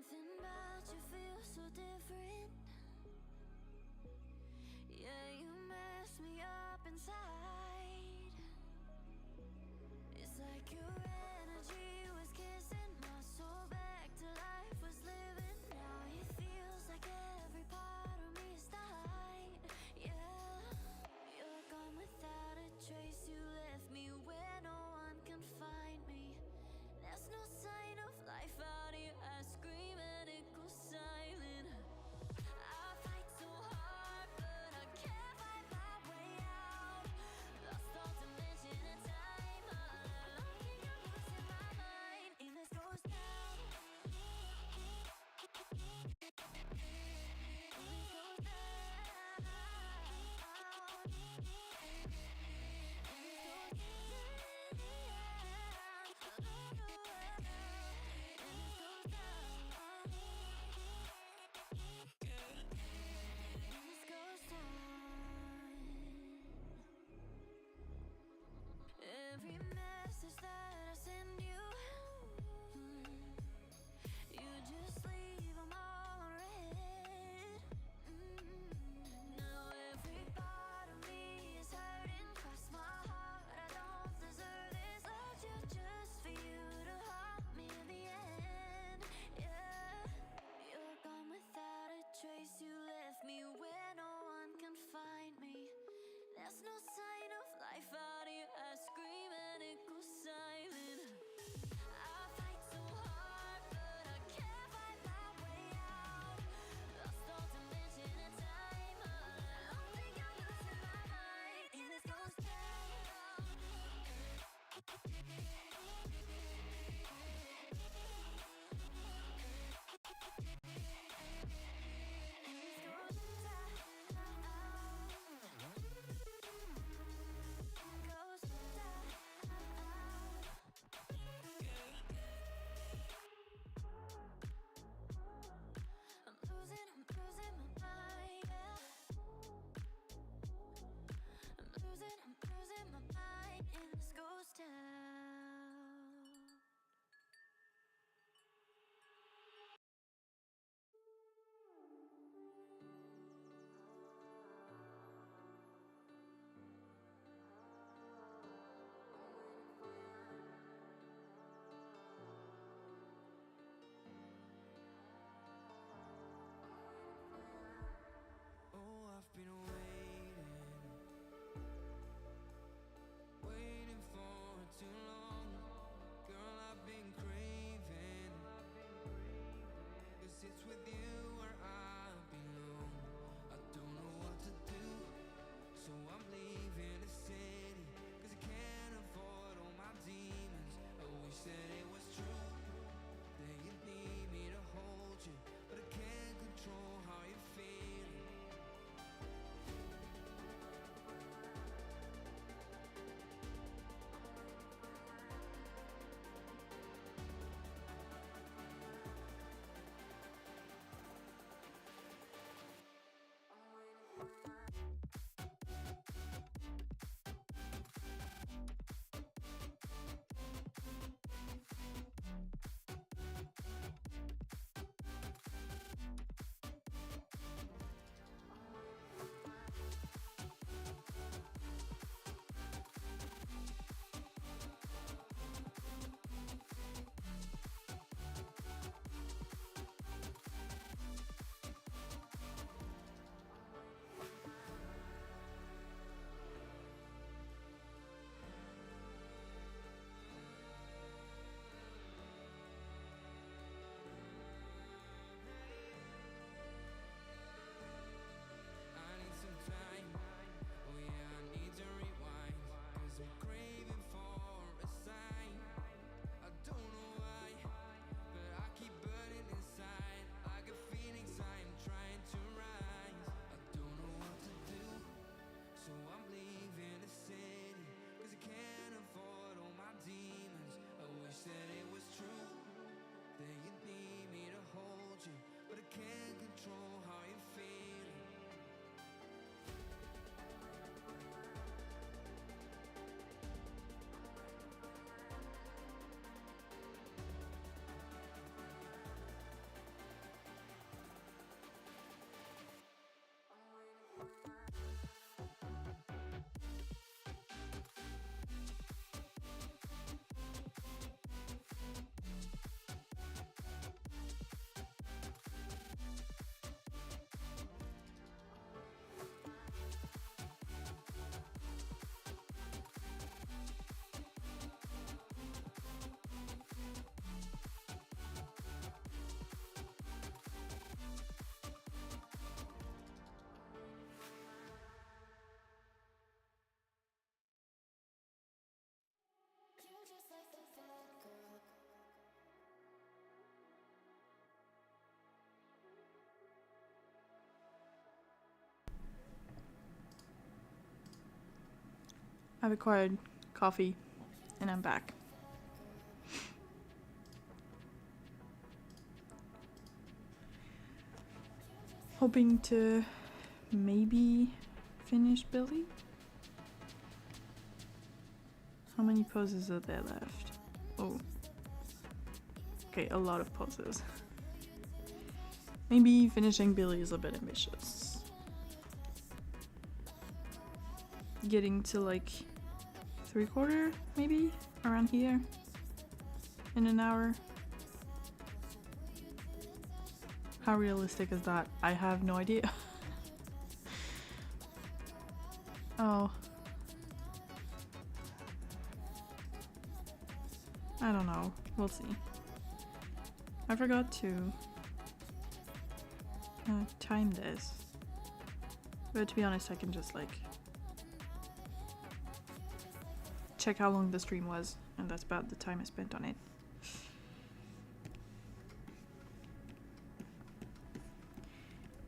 Something about you feels so different. Yeah, you mess me up inside. It's like your energy was kissing my soul back to life, was living. Now it feels like every part of me is died. Yeah, you're gone without a trace. You left me where no one can find me. There's no sign of life out here. I scream and it goes silent. I fight so hard, but I can't find my way out. I've acquired coffee and I'm back. Hoping to maybe finish Billy. How many poses are there left? Oh. Okay, a lot of poses. Maybe finishing Billy is a bit ambitious. Getting to like 3/4, maybe? Around here? In an hour? How realistic is that? I have no idea. Oh. I don't know. We'll see. I forgot to time this. But to be honest, I can just like check how long the stream was, and that's about the time I spent on it.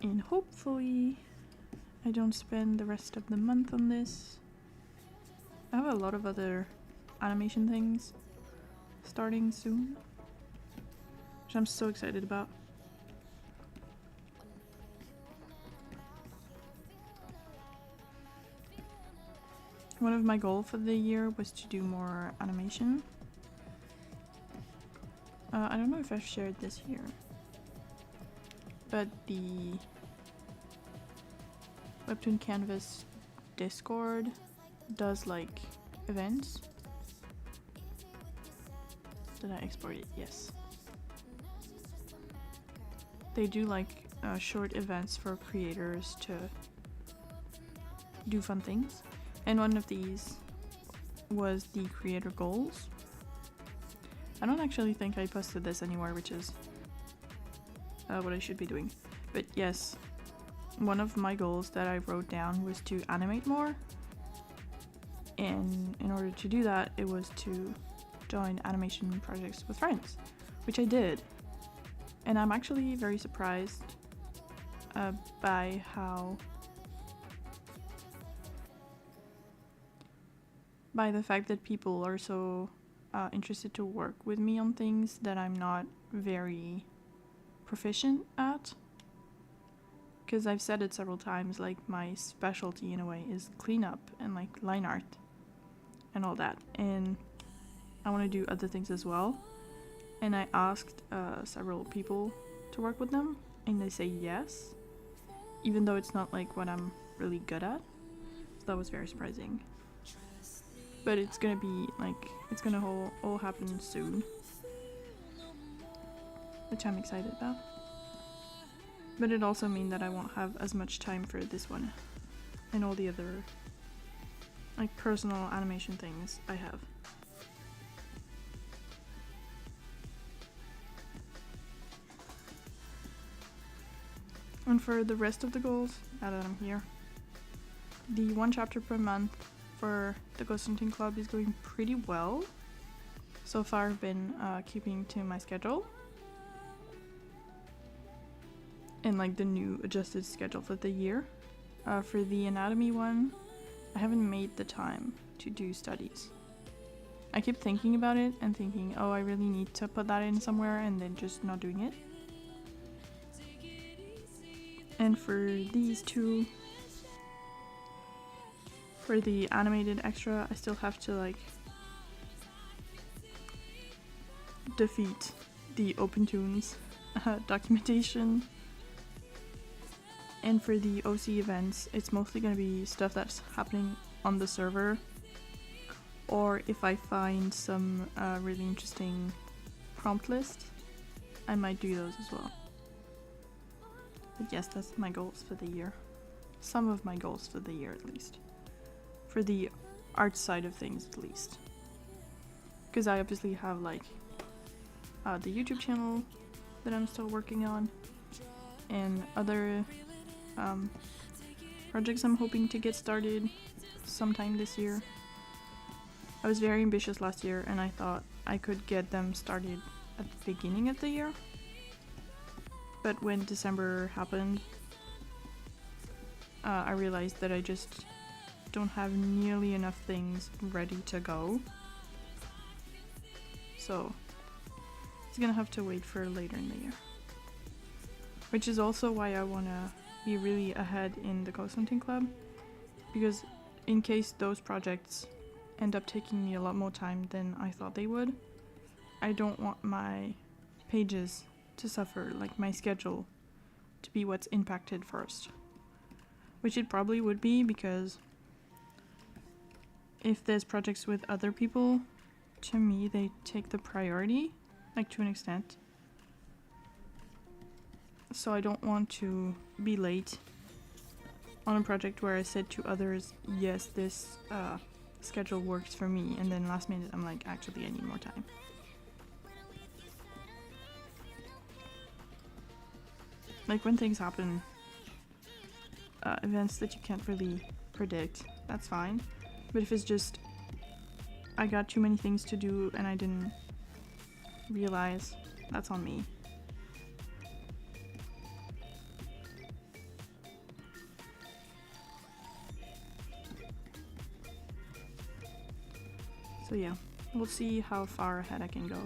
And hopefully I don't spend the rest of the month on this. I have a lot of other animation things starting soon, which I'm so excited about. One of my goals for the year was to do more animation. I don't know if I've shared this here, but the Webtoon Canvas Discord does like events. Did I export it? Yes. They do like short events for creators to do fun things. And one of these was the creator goals. I don't actually think I posted this anywhere, which is what I should be doing. But yes, one of my goals that I wrote down was to animate more. And in order to do that, it was to join animation projects with friends, which I did. And I'm actually very surprised by the fact that people are so interested to work with me on things that I'm not very proficient at. Because I've said it several times, like my specialty in a way is cleanup and like line art and all that. And I want to do other things as well. And I asked several people to work with them, and they say yes, even though it's not like what I'm really good at. So that was very surprising. But it's gonna be like, it's gonna all happen soon, which I'm excited about. But it also means that I won't have as much time for this one and all the other like personal animation things I have. And for the rest of the goals, now that I'm here, the 1 chapter per month for the Ghost Hunting Club is going pretty well. So far I've been keeping to my schedule. And like the new adjusted schedule for the year. For the anatomy one, I haven't made the time to do studies. I keep thinking about it and thinking, oh, I really need to put that in somewhere, and then just not doing it. And for these two, for the animated extra, I still have to like defeat the OpenTunes documentation. And for the OC events, it's mostly going to be stuff that's happening on the server, or if I find some really interesting prompt list, I might do those as well. But yes, that's my goals for the year. Some of my goals for the year at least. For the art side of things at least. Because I obviously have like the YouTube channel that I'm still working on, and other projects I'm hoping to get started sometime this year. I was very ambitious last year, and I thought I could get them started at the beginning of the year. But when December happened, I realized that I just don't have nearly enough things ready to go. So it's gonna have to wait for later in the year. Which is also why I wanna be really ahead in the ghost hunting club, because in case those projects end up taking me a lot more time than I thought they would, I don't want my pages to suffer, like my schedule to be what's impacted first. Which it probably would be, because if there's projects with other people, to me they take the priority, like to an extent. So I don't want to be late on a project where I said to others, yes, this schedule works for me, and then last minute I'm like, actually I need more time. Like when things happen, events that you can't really predict, that's fine. But if it's just, I got too many things to do and I didn't realize, that's on me. So yeah, we'll see how far ahead I can go.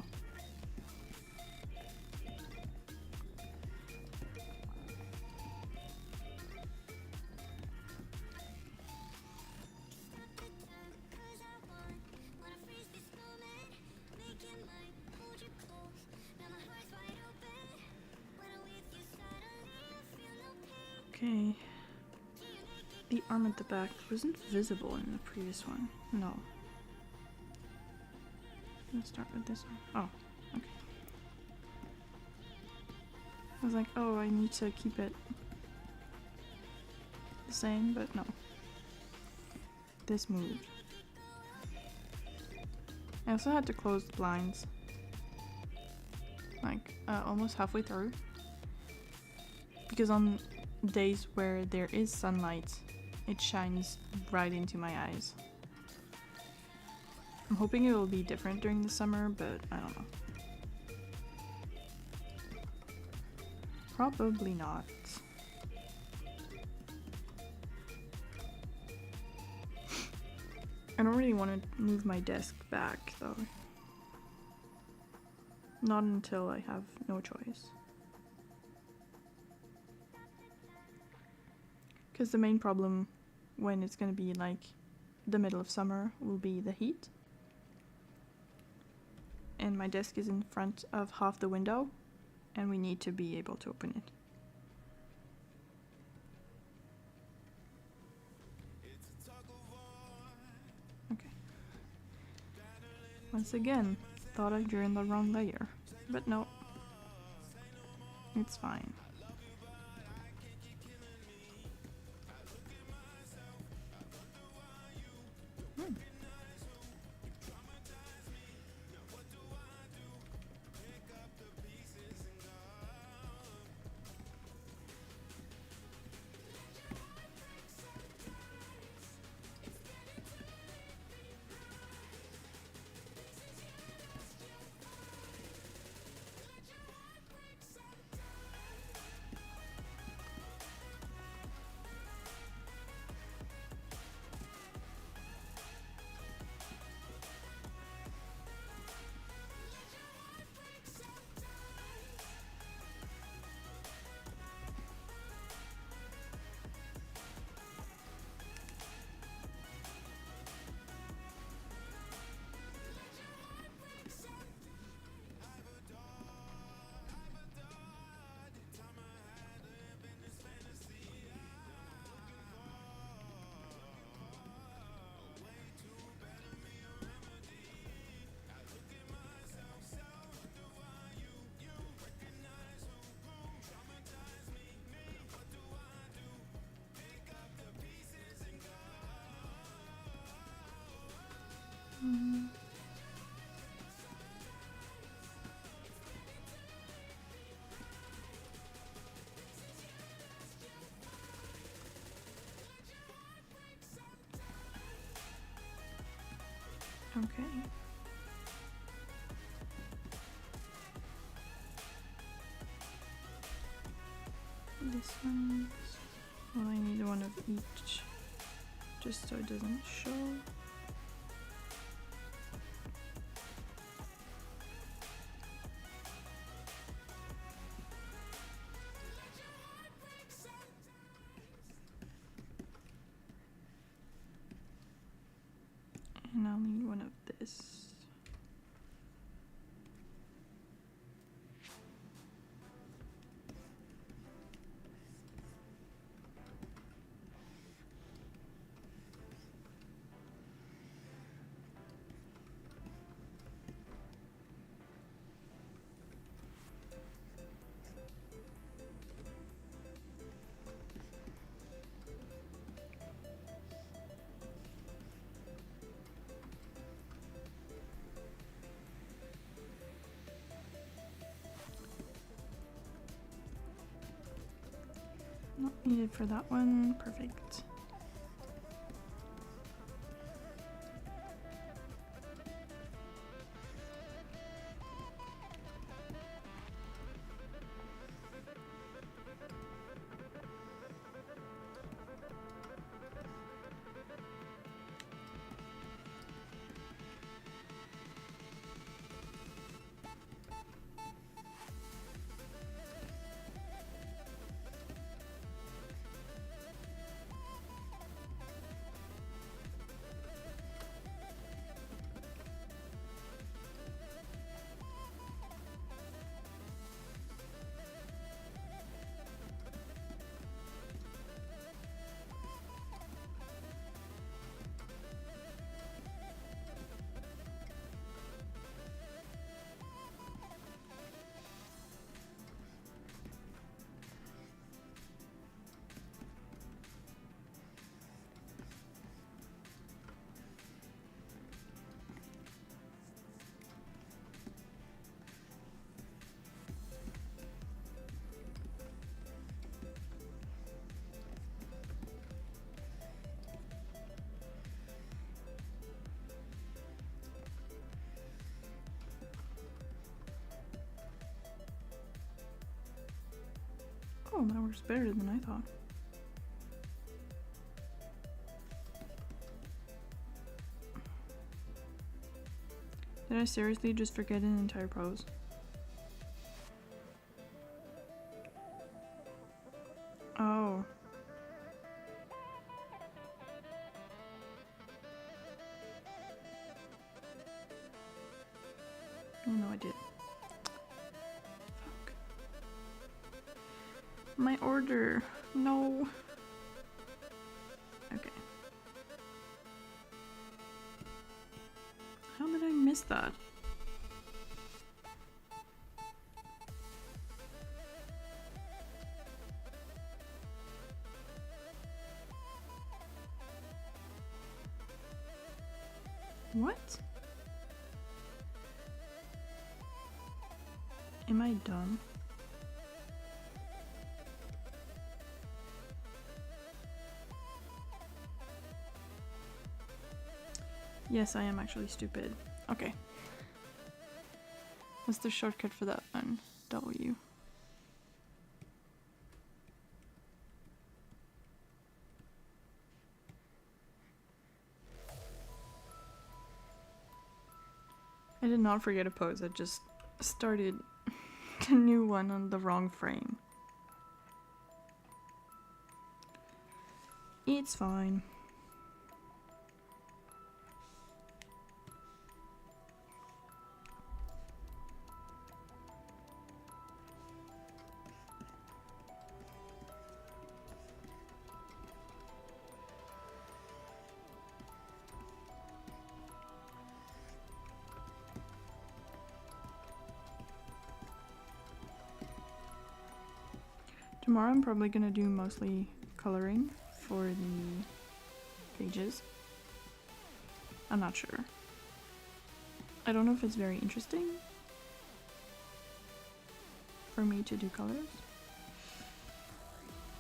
Okay. The arm at the back wasn't visible in the previous one. No. Let's start with this one. Oh, okay. I was like, oh, I need to keep it the same, but no. This moved. I also had to close the blinds, like almost halfway through, because on days where there is sunlight, it shines right into my eyes. I'm hoping it will be different during the summer, but I don't know. Probably not. I don't really want to move my desk back, though. Not until I have no choice. Because the main problem when it's going to be like the middle of summer will be the heat. And my desk is in front of half the window, and we need to be able to open it. Okay. Once again, thought I drew in the wrong layer, but no. It's fine. Okay. This one. Well, I need one of each. just so it doesn't show. And I'll need one of this. Not needed for that one. Perfect. Oh, that works better than I thought. Did I seriously just forget an entire pose? Oh. Oh no, I did. Fuck. My order. No. Okay. How did I miss that? What? Am I dumb? Yes, I am actually stupid. Okay. What's the shortcut for that one? W. I did not forget a pose, I just started a new one on the wrong frame. It's fine. Tomorrow I'm probably gonna do mostly coloring for the pages. I'm not sure. I don't know if it's very interesting for me to do colors,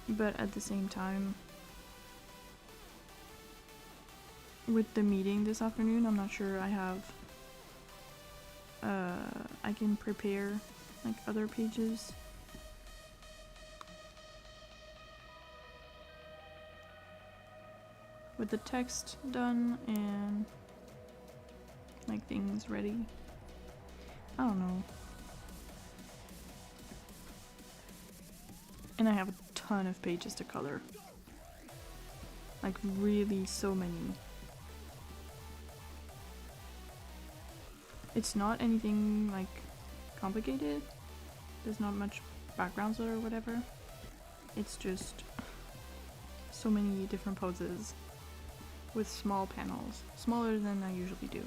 but at the same time, with the meeting this afternoon, I'm not sure I have I can prepare like other pages. with the text done and like things ready. I don't know. And I have a ton of pages to color. Like really so many. It's not anything like complicated. There's not much backgrounds or whatever. It's just so many different poses with small panels, smaller than I usually do.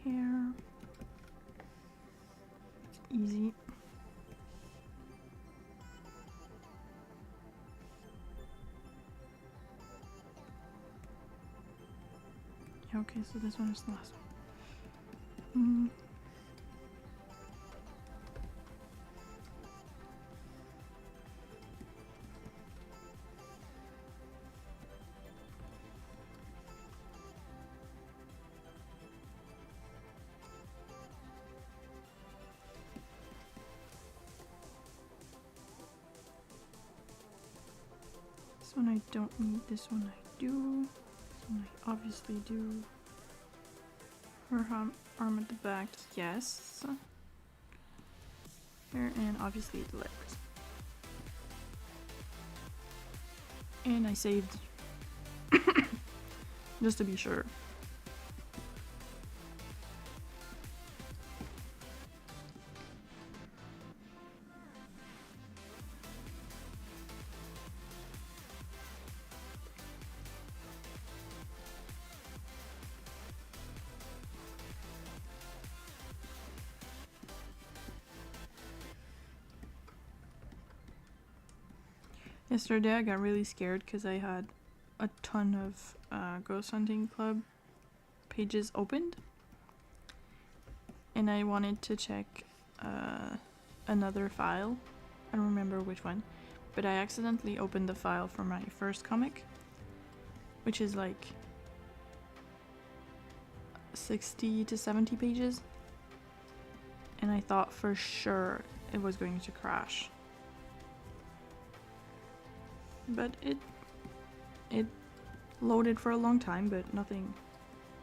Hair. Easy. Okay, so this one is the last one. This one I don't need, this one I do. This one I obviously do. Her arm at the back, yes. Here, and obviously the legs. And I saved just to be sure. Yesterday I got really scared because I had a ton of Ghost Hunting Club pages opened. And I wanted to check another file. I don't remember which one. But I accidentally opened the file for my first comic. Which is like 60 to 70 pages. And I thought for sure it was going to crash. But it loaded for a long time, but nothing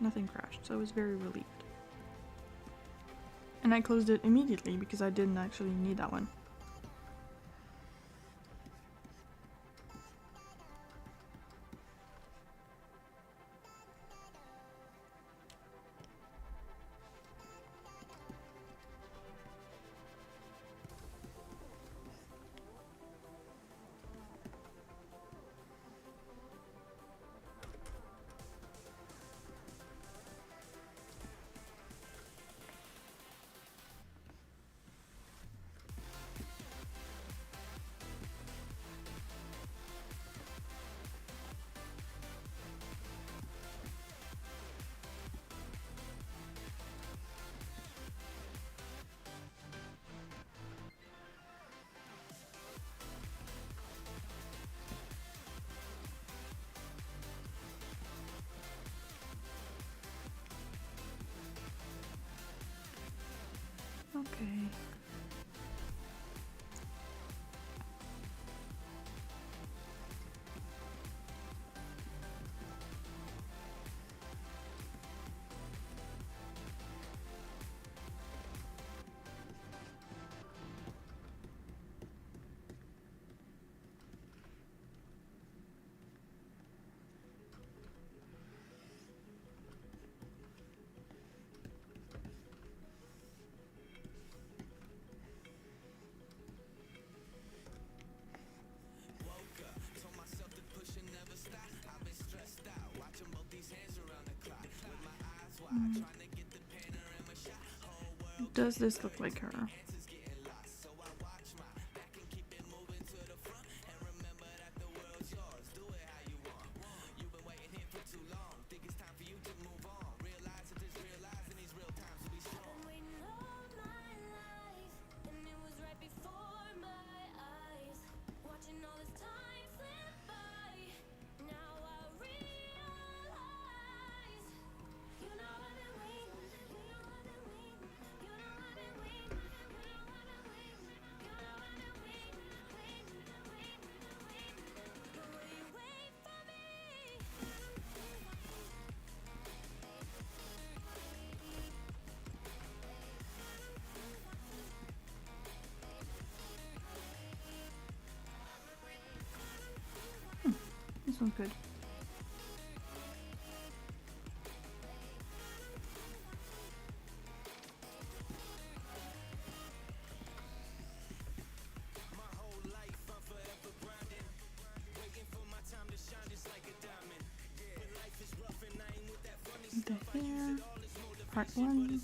crashed, so I was very relieved. And I closed it immediately because I didn't actually need that one. Does this look like her? This one's good. The hair, part 1.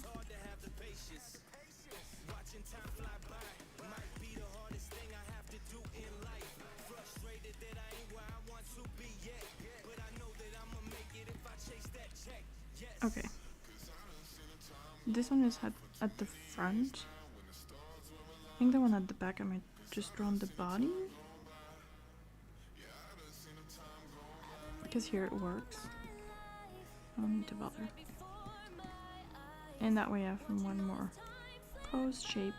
Okay. This one is at the front. I think the one at the back I might just draw on the body. Because here it works. I don't need to bother. And that way I have one more pose shape.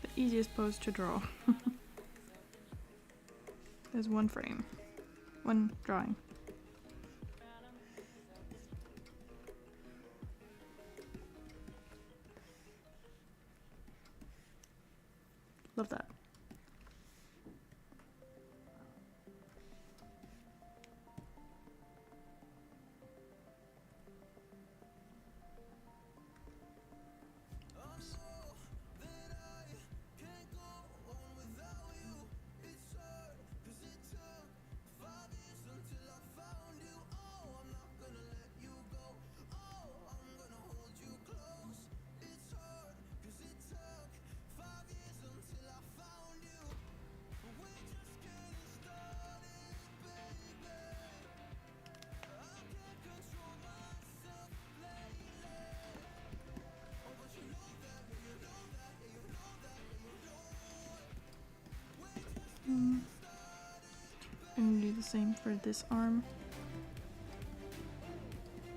The easiest pose to draw. There's one frame. One drawing. Love that. I'm gonna do the same for this arm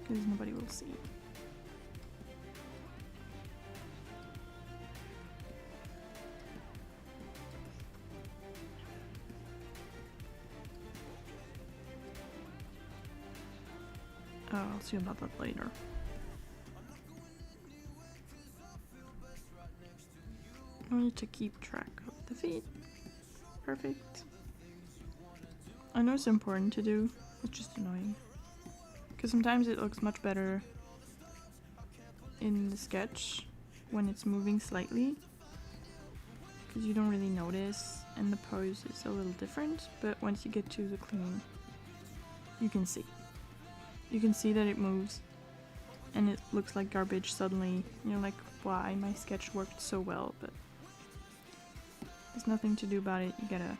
because nobody will see. Oh, I'll see about that later. I need to keep track of the feet. Perfect. I know it's important to do, it's just annoying. Because sometimes it looks much better in the sketch when it's moving slightly. Because you don't really notice and the pose is a little different, but once you get to the clean, you can see. You can see that it moves and it looks like garbage suddenly. You're like, why my sketch worked so well, but there's nothing to do about it. You gotta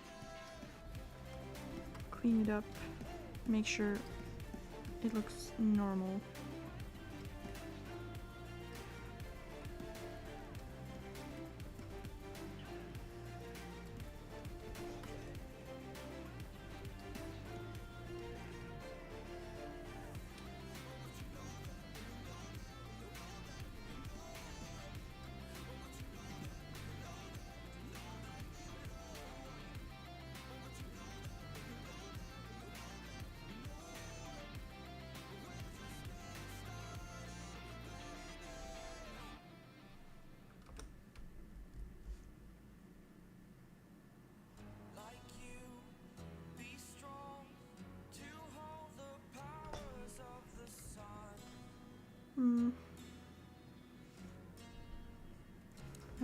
clean it up, make sure it looks normal.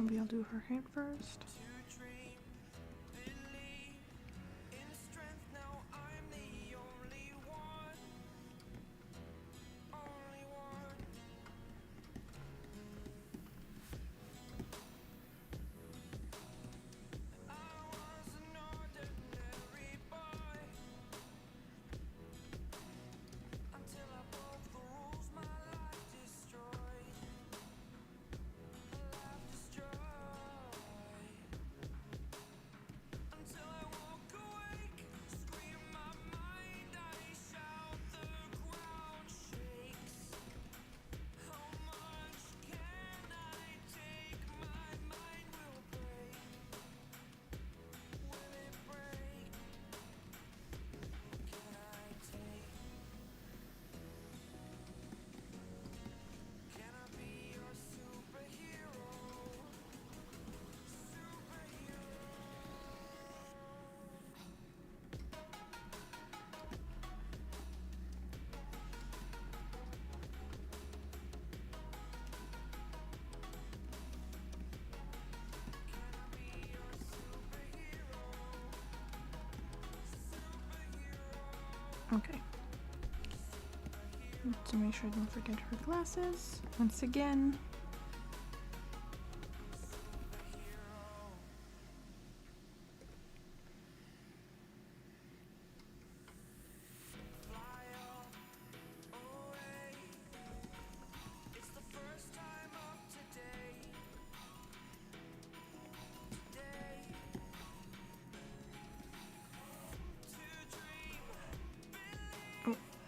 Maybe I'll do her hair first. Okay. To make sure I don't forget her glasses once again.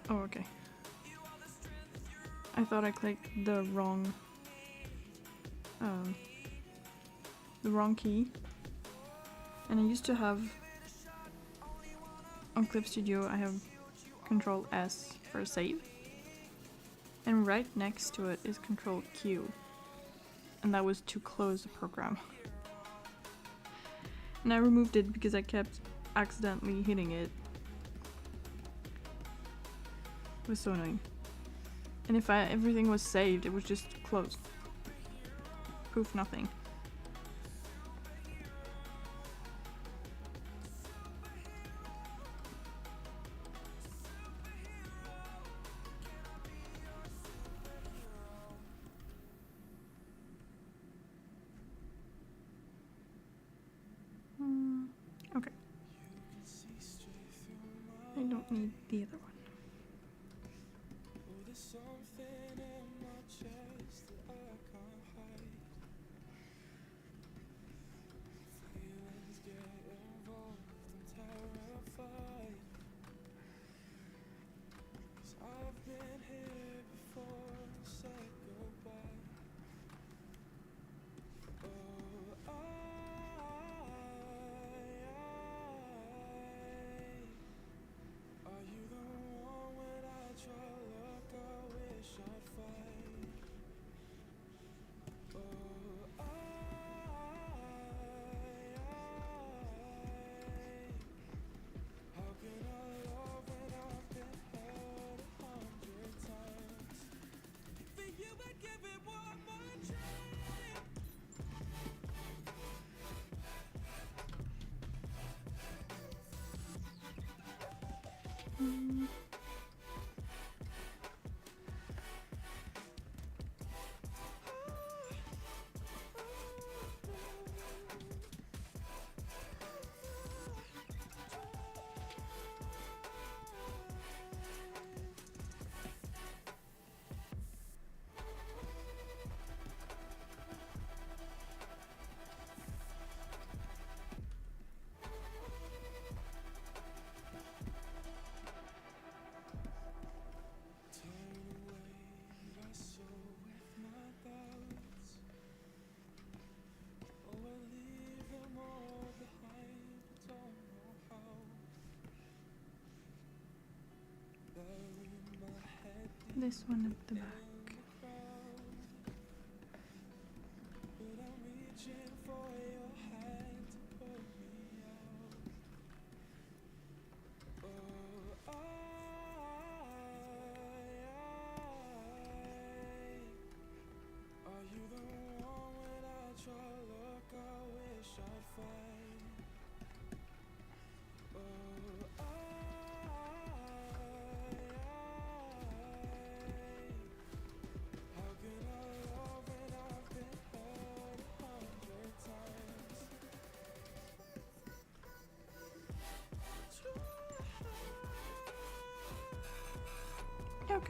Oh, okay. I thought I clicked the wrong key. And I used to have on Clip Studio I have Control S for save. And right next to it is Control Q. And that was to close the program. And I removed it because I kept accidentally hitting it. It was so annoying. And if everything was saved, it was just closed. Poof, nothing. Okay. I don't need the other one. This one at the back.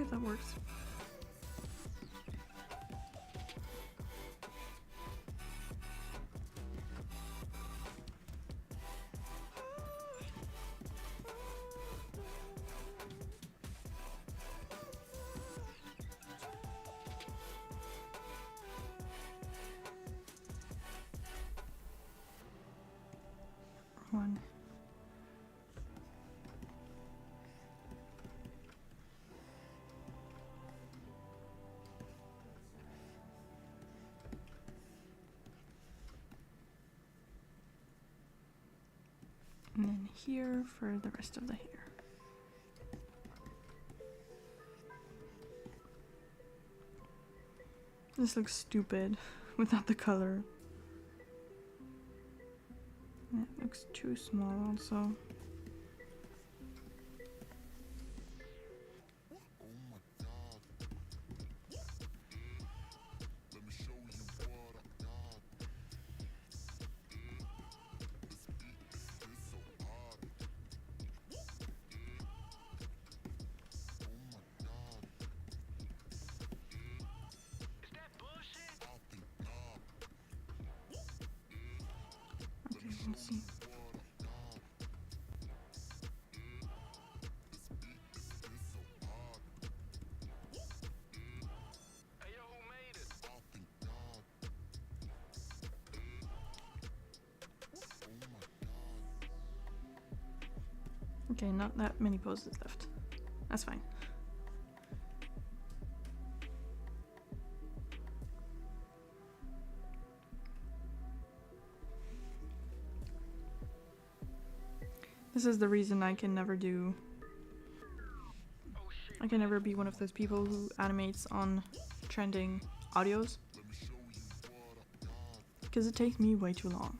Okay, that works. One. And then here for the rest of the hair. This looks stupid without the color. And it looks too small also. Let's see. Okay, not that many poses left. That's fine. This is the reason I can never do... I can never be one of those people who animates on trending audios. Because it takes me way too long.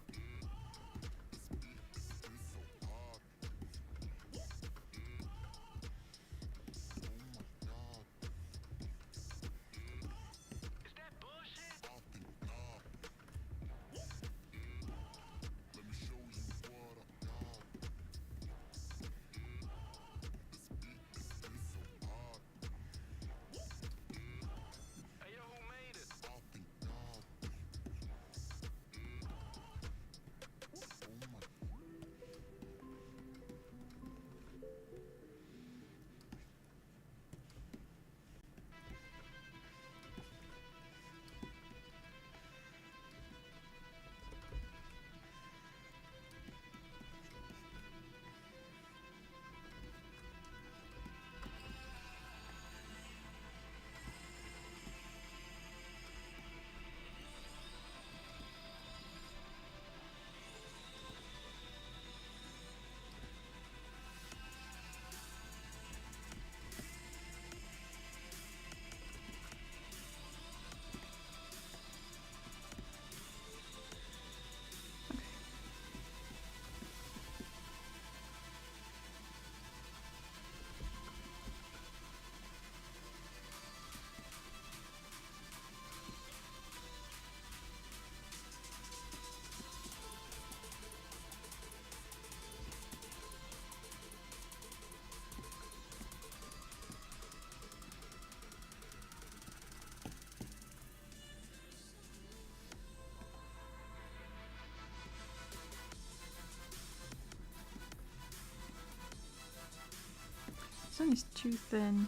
This one is too thin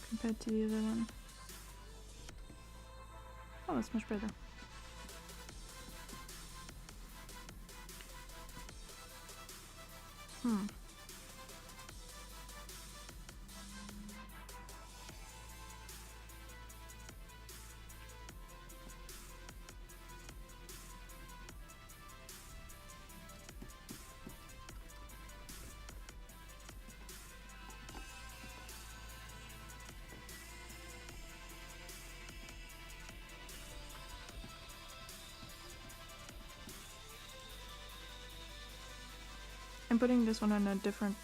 compared to the other one. Oh, that's much better. I'm putting this one on a different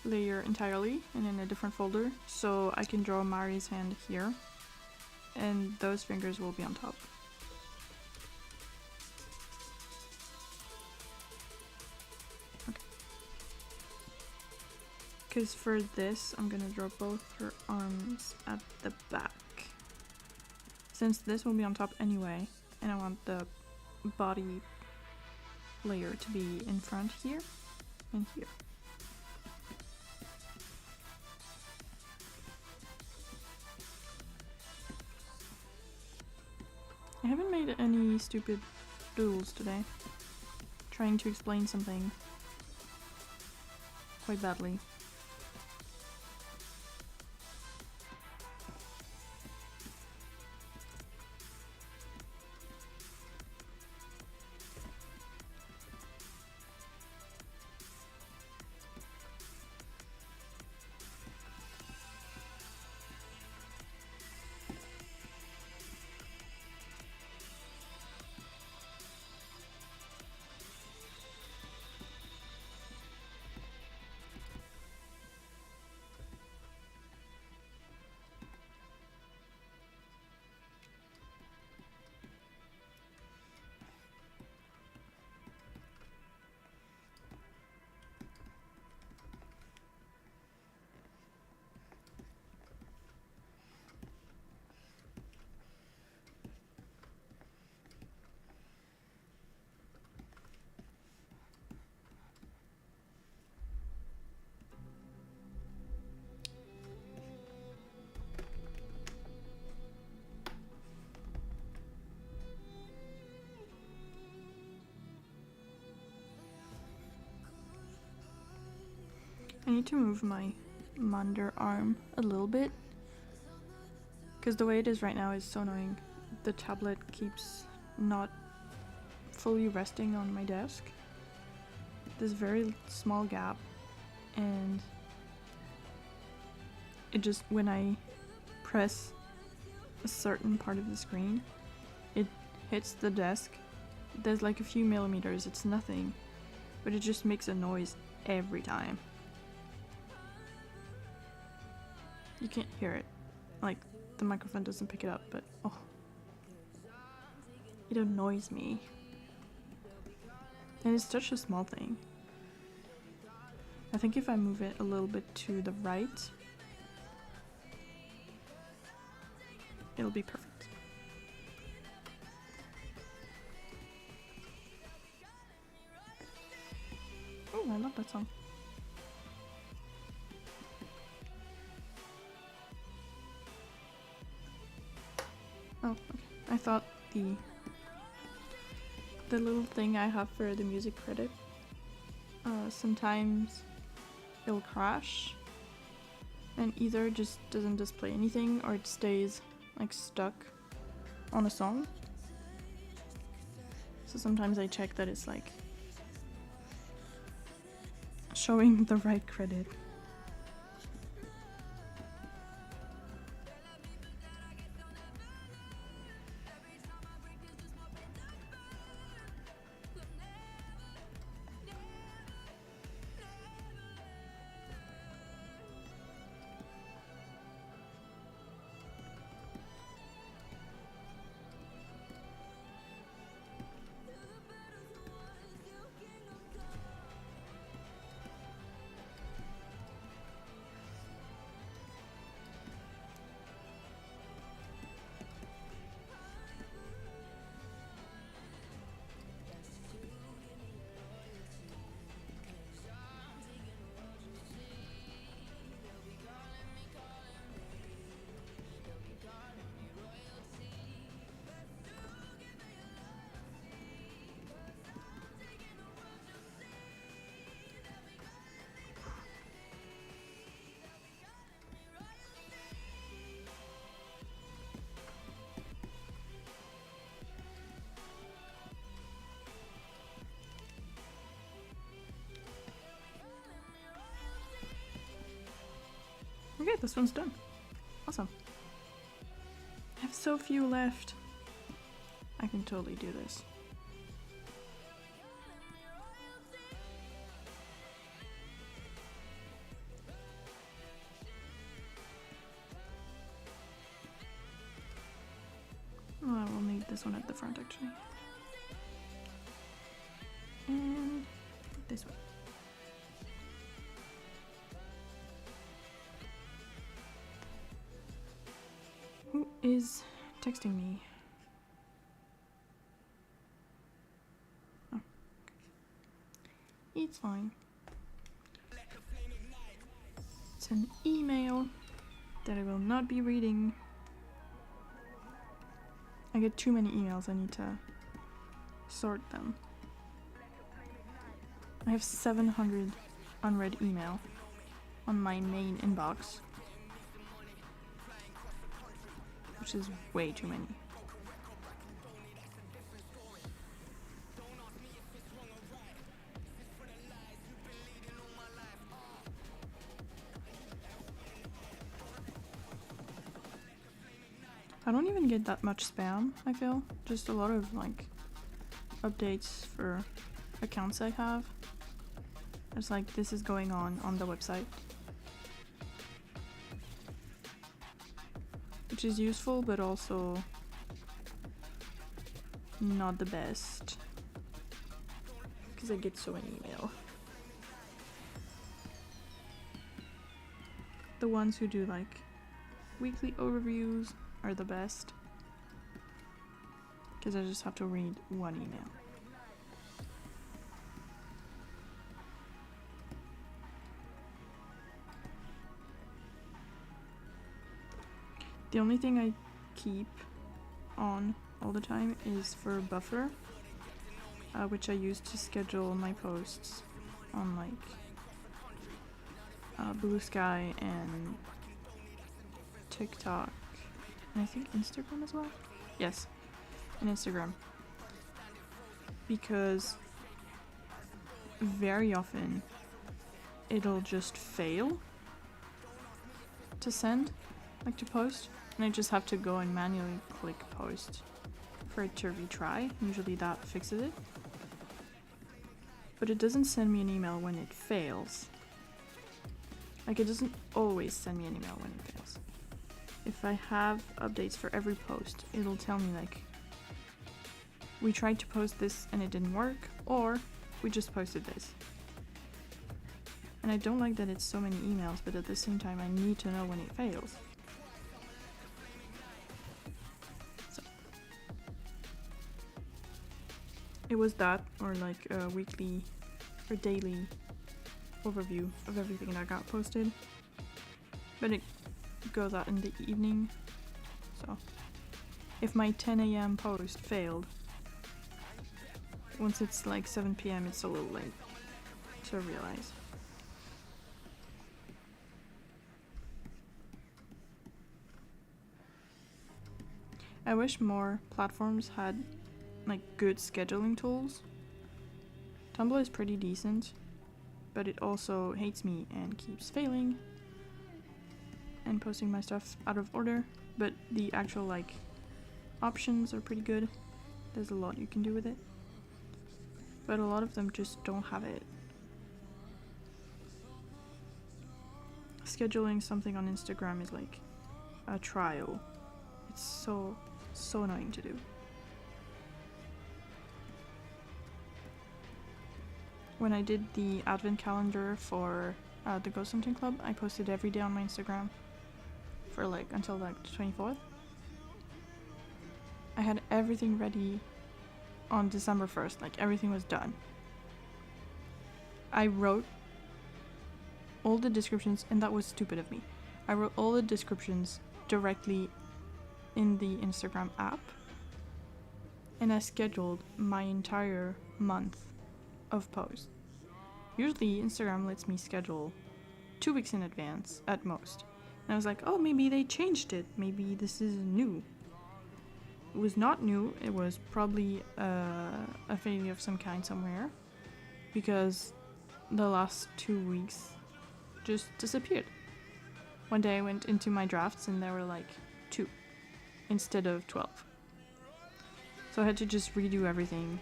layer entirely and in a different folder, so I can draw Mari's hand here and those fingers will be on top. Because for this, I'm gonna draw both her arms at the back. Since this will be on top anyway, and I want the body layer to be in front here and here. I haven't made any stupid doodles today. Trying to explain something quite badly. I need to move my underarm a little bit, because the way it is right now is so annoying. The tablet keeps not fully resting on my desk. There's a very small gap, and it just, when I press a certain part of the screen, it hits the desk. There's like a few millimeters, it's nothing, but it just makes a noise every time. You can't hear it, like the microphone doesn't pick it up, but oh, it annoys me. And it's such a small thing. I think if I move it a little bit to the right, it'll be perfect. Oh, I love that song. Oh, okay. I thought the little thing I have for the music credit, sometimes it'll crash and either it just doesn't display anything or it stays like stuck on a song. So sometimes I check that it's like showing the right credit. Okay, this one's done. Awesome. I have so few left. I can totally do this. Well, I will need this one at the front actually. And this one. is texting me. Oh. It's fine. It's an email that I will not be reading. I get too many emails, I need to sort them. I have 700 unread email on my main inbox, which is way too many. I don't even get that much spam, I feel. Just a lot of like updates for accounts I have. It's like this is going on the website. Which is useful but also not the best. Because I get so many email. The ones who do like weekly overviews are the best. Because I just have to read one email. The only thing I keep on all the time is for buffer, which I use to schedule my posts on like Bluesky and TikTok, and I think Instagram as well. Yes, and Instagram. Because very often it'll just fail to send, like to post, and I just have to go and manually click post for it to retry. Usually that fixes it. But it doesn't send me an email when it fails. Like, it doesn't always send me an email when it fails. If I have updates for every post, it'll tell me like, we tried to post this and it didn't work, or we just posted this. And I don't like that it's so many emails, but at the same time I need to know when it fails. So it was that, or like a weekly or daily overview of everything that got posted. But it goes out in the evening, so if my 10 a.m. post failed, once it's like 7 p.m. it's a little late to realize. I wish more platforms had like good scheduling tools. Tumblr is pretty decent, but it also hates me and keeps failing and posting my stuff out of order, but the actual like options are pretty good. There's a lot you can do with it, but a lot of them just don't have it. Scheduling something on Instagram is like a trial. It's so annoying to do. When I did the advent calendar for the Ghost Hunting Club, I posted every day on my Instagram for like until like the 24th. I had everything ready on December 1st, like everything was done. I wrote all the descriptions, and that was stupid of me. I wrote all the descriptions directly in the Instagram app, and I scheduled my entire month of posts. Usually Instagram lets me schedule 2 weeks in advance at most, and I was like, oh, maybe they changed it, maybe this is new. It was not new. It was probably a failure of some kind somewhere, because the last 2 weeks just disappeared. One day I went into my drafts and there were like 2 instead of 12. So I had to just redo everything.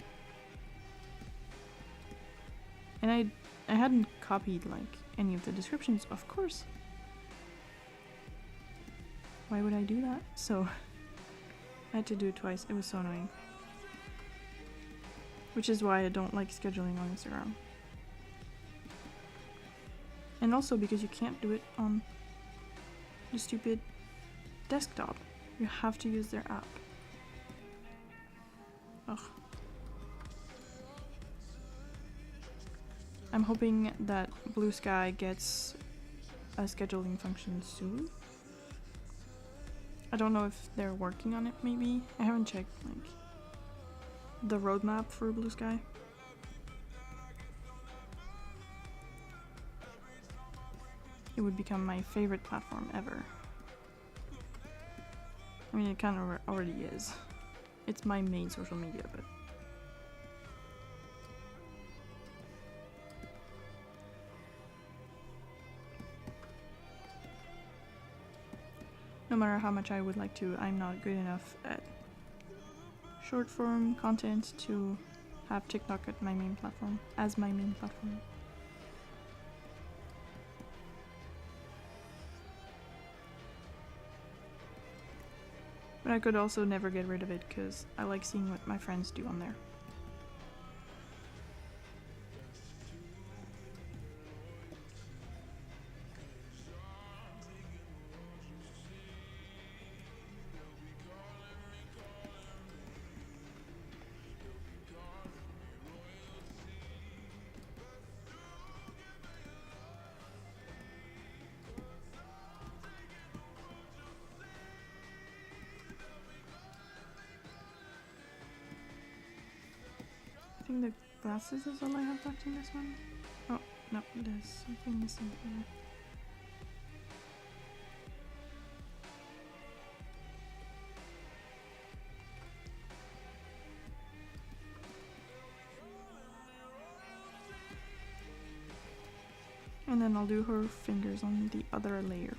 And I hadn't copied like any of the descriptions, of course. Why would I do that? So I had to do it twice. It was so annoying. Which is why I don't like scheduling on Instagram. And also because you can't do it on the stupid desktop. You have to use their app. Ugh. I'm hoping that Bluesky gets a scheduling function soon. I don't know if they're working on it, maybe. I haven't checked like the roadmap for Bluesky. It would become my favorite platform ever. I mean, it kind of already is. It's my main social media, but no matter how much I would like to, I'm not good enough at short form content to have TikTok at my main platform, as my main platform. But I could also never get rid of it because I like seeing what my friends do on there. I think the glasses is all I have left in this one. Oh, no, there's something missing here. And then I'll do her fingers on the other layer.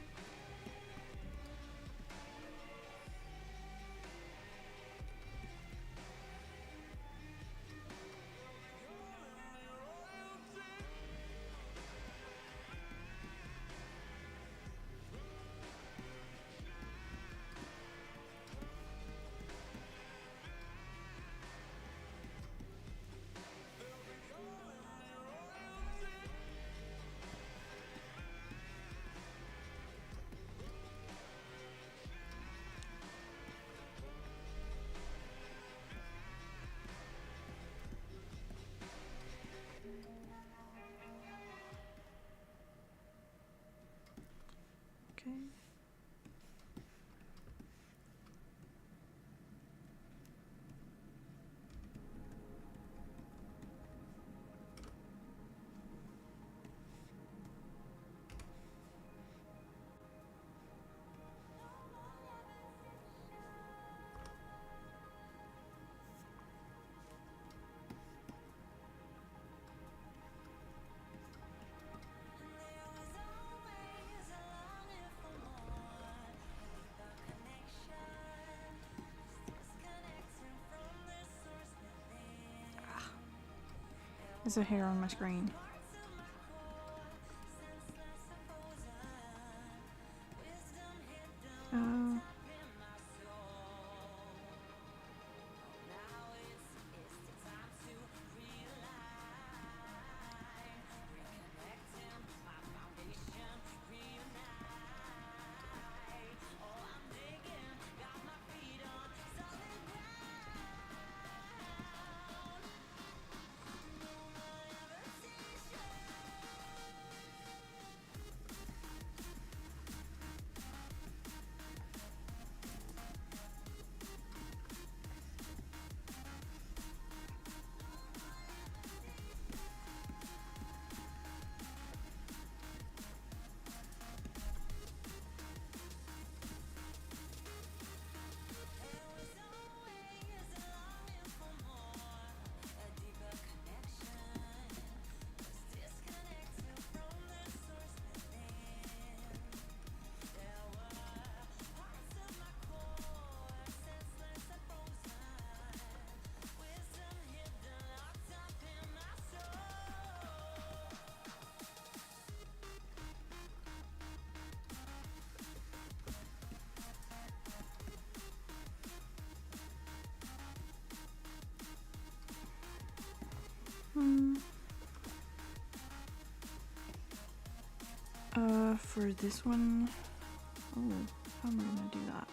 Okay. There's a hair on my screen. For this one, oh, how am I gonna do that?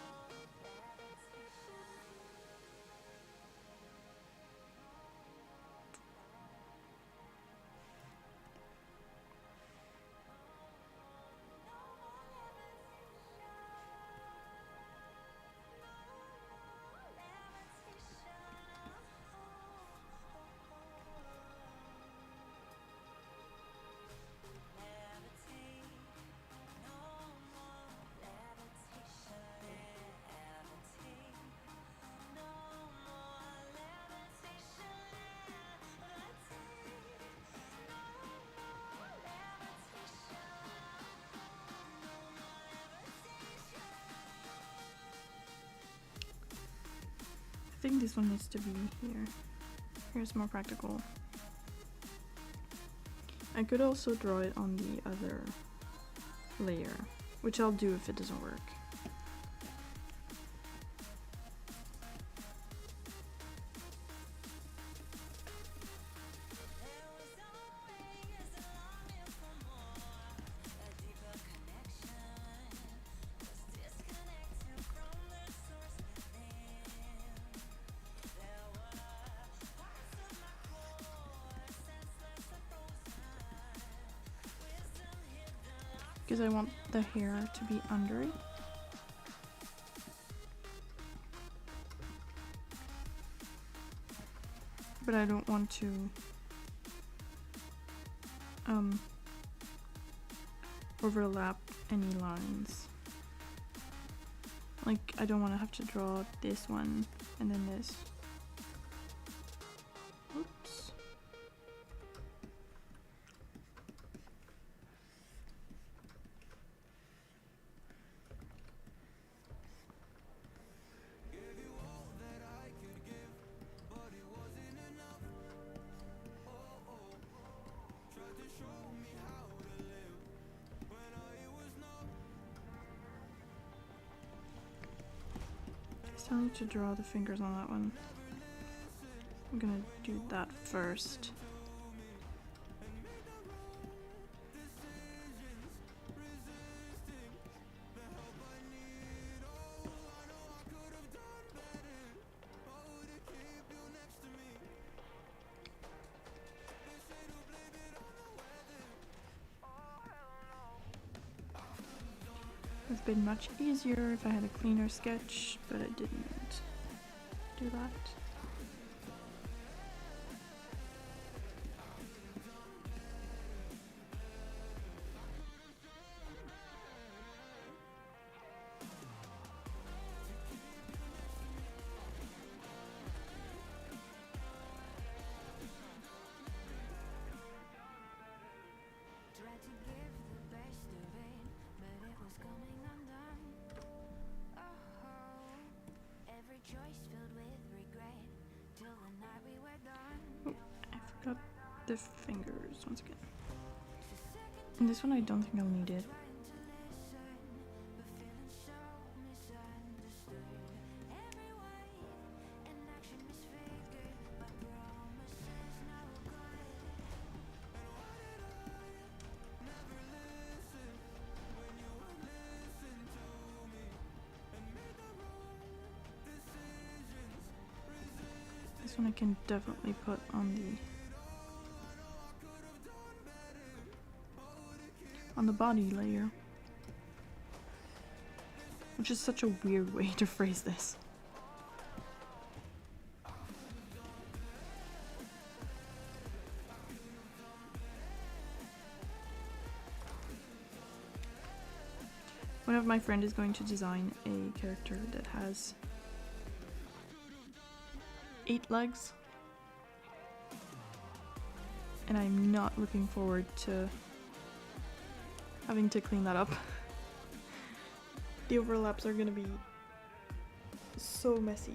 think this one needs to be here. Here's more practical. I could also draw it on the other layer, which I'll do if it doesn't work. Because I want the hair to be under it. But I don't want to overlap any lines. Like, I don't want to have to draw this one and then this. Oops. I still need to draw the fingers on that one. I'm gonna do that first. It would have been much easier if I had a cleaner sketch, but I didn't do that. Tried to give the best of it, but it was coming undone. Oh, every choice filled with regret, till the night we were done. Oh, I forgot the fingers once again. And this one I don't think I'll need it. Trying to listen, but feeling so misunderstood. Every word and action misfigured by promises no good. This one I can definitely put on the body layer. Which is such a weird way to phrase this. One of my friends is going to design a character that has 8 legs. And I'm not looking forward to having to clean that up. The overlaps are gonna be so messy.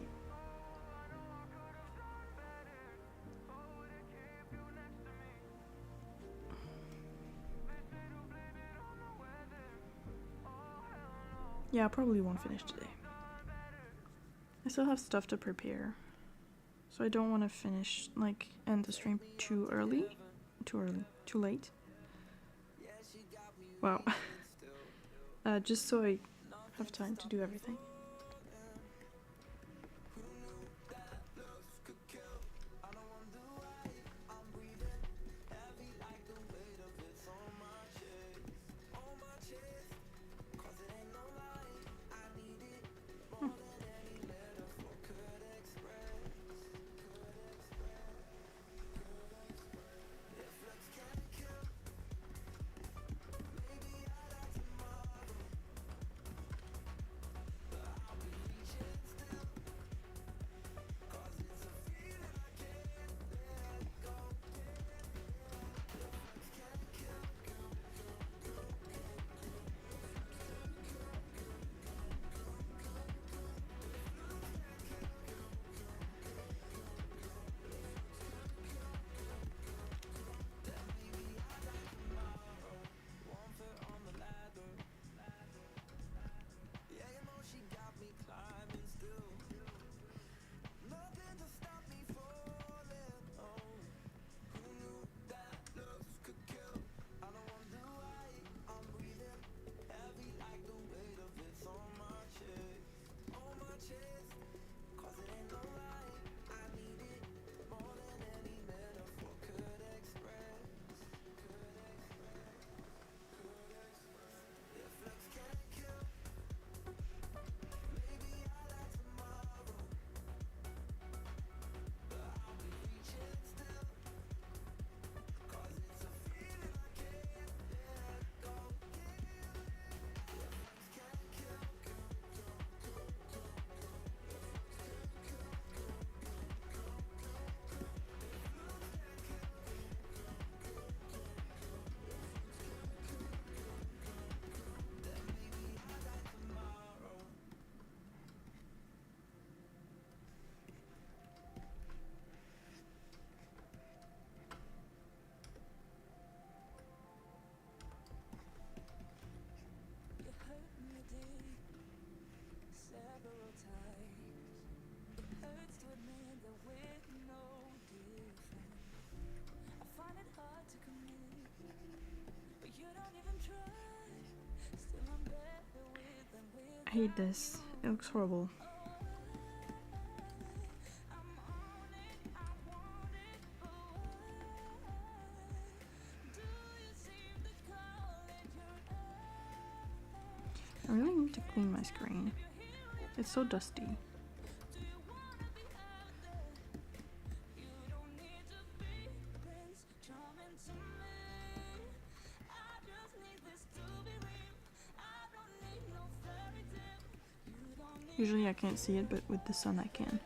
Yeah, I probably won't finish today. I still have stuff to prepare. So I don't want to finish, like, end the stream too early. Too late. Wow. Just so I have time to do everything. I hate this. It looks horrible. I really need to clean my screen. It's so dusty. Usually I can't see it, but with the sun I can.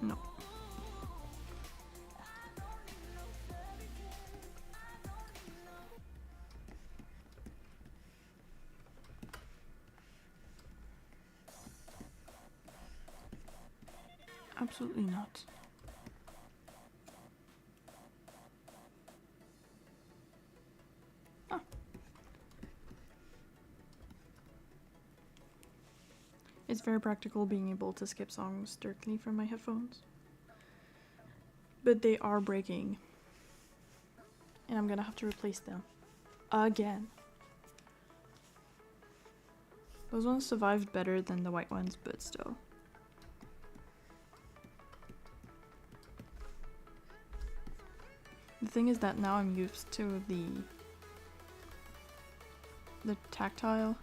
No. Absolutely not. Ah. It's very practical being able to skip songs directly from my headphones. But they are breaking. And I'm gonna have to replace them. Again. Those ones survived better than the white ones, but still. The thing is that now I'm used to the tactile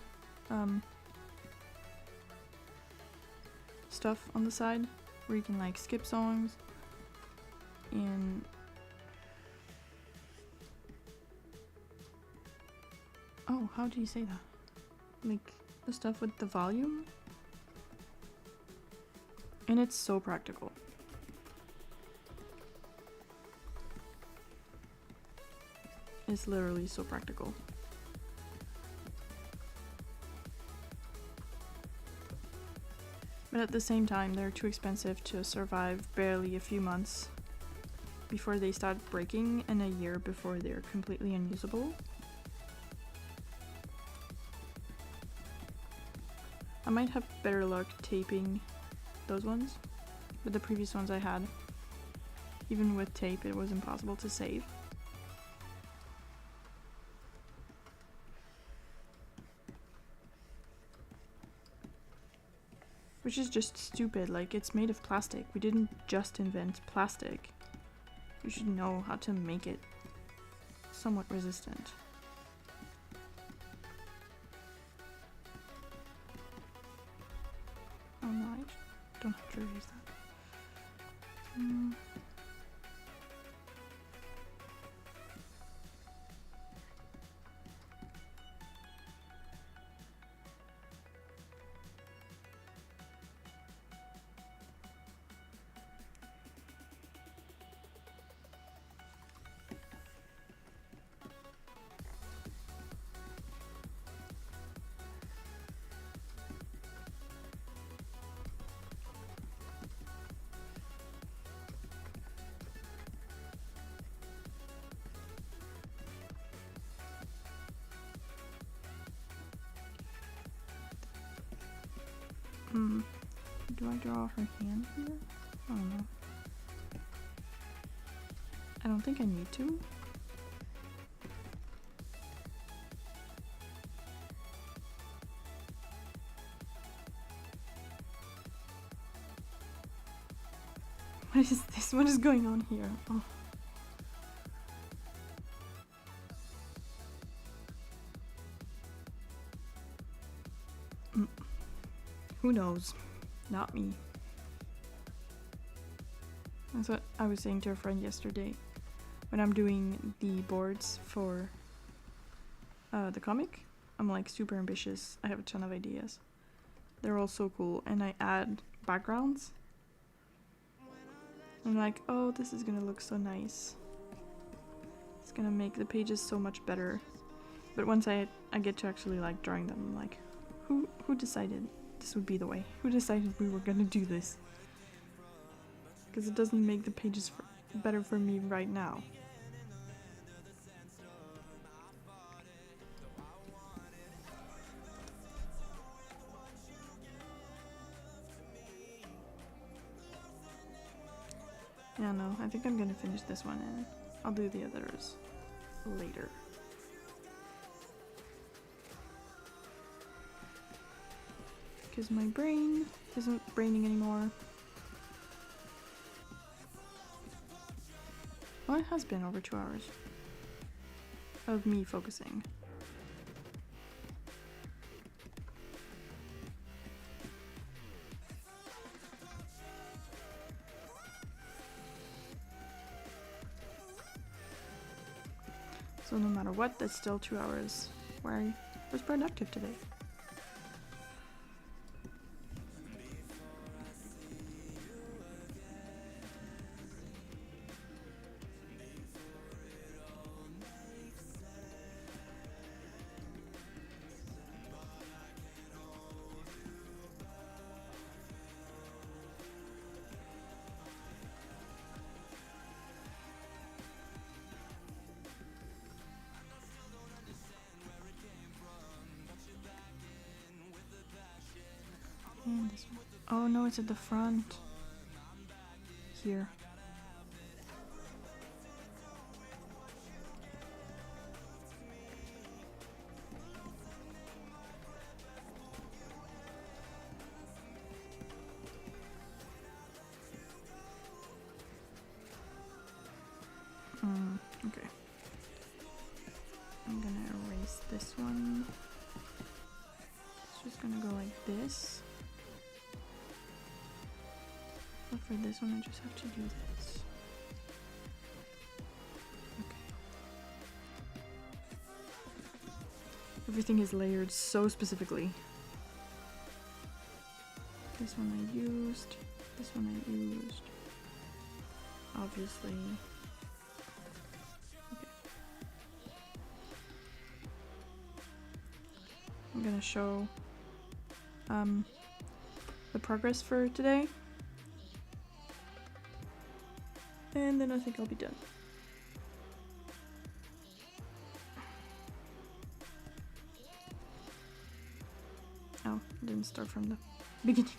stuff on the side where you can like skip songs and oh, how do you say that? Like the stuff with the volume? And it's so practical. It's literally so practical. But at the same time, they're too expensive to survive barely a few months before they start breaking and a year before they're completely unusable. I might have better luck taping those ones, but the previous ones I had, even with tape, it was impossible to save. Which is just stupid, like it's made of plastic. We didn't just invent plastic. We should know how to make it somewhat resistant. Oh no, I don't have to erase that. Do I draw her hand here? I don't know. I don't think I need to. What is this? What is going on here? Oh. Who knows? Not me. That's what I was saying to a friend yesterday. When I'm doing the boards for the comic, I'm like super ambitious. I have a ton of ideas. They're all so cool, and I add backgrounds. I'm like, oh, this is gonna look so nice. It's gonna make the pages so much better. But once I get to actually like drawing them, I'm like, who decided this would be the way? Who decided we were gonna do this? Because it doesn't make the pages better for me right now. Yeah, no, I think I'm gonna finish this one and I'll do the others later. Because my brain isn't braining anymore. Well, it has been over 2 hours of me focusing. So no matter what, that's still 2 hours where I was productive today. And this one. Oh no, it's at the front. Here. Okay. I'm gonna erase this one. It's just gonna go like this. But for this one, I just have to do this. Okay. Everything is layered so specifically. This one I used. This one I used. Obviously. Okay. I'm gonna show the progress for today. And then I think I'll be done. Oh, I didn't start from the beginning.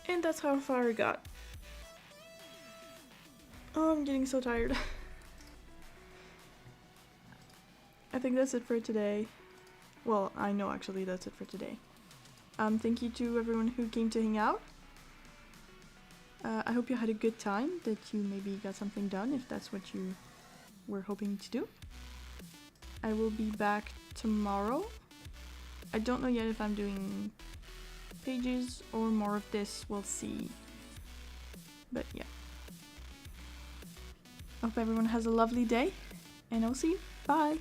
And that's how far I got. Oh, I'm getting so tired. I think that's it for today. Well, I know actually that's it for today. Thank you to everyone who came to hang out. I hope you had a good time, that you maybe got something done if that's what you were hoping to do. I will be back tomorrow. I don't know yet if I'm doing pages or more of this, we'll see. But yeah. Hope everyone has a lovely day, and I'll see you. Bye!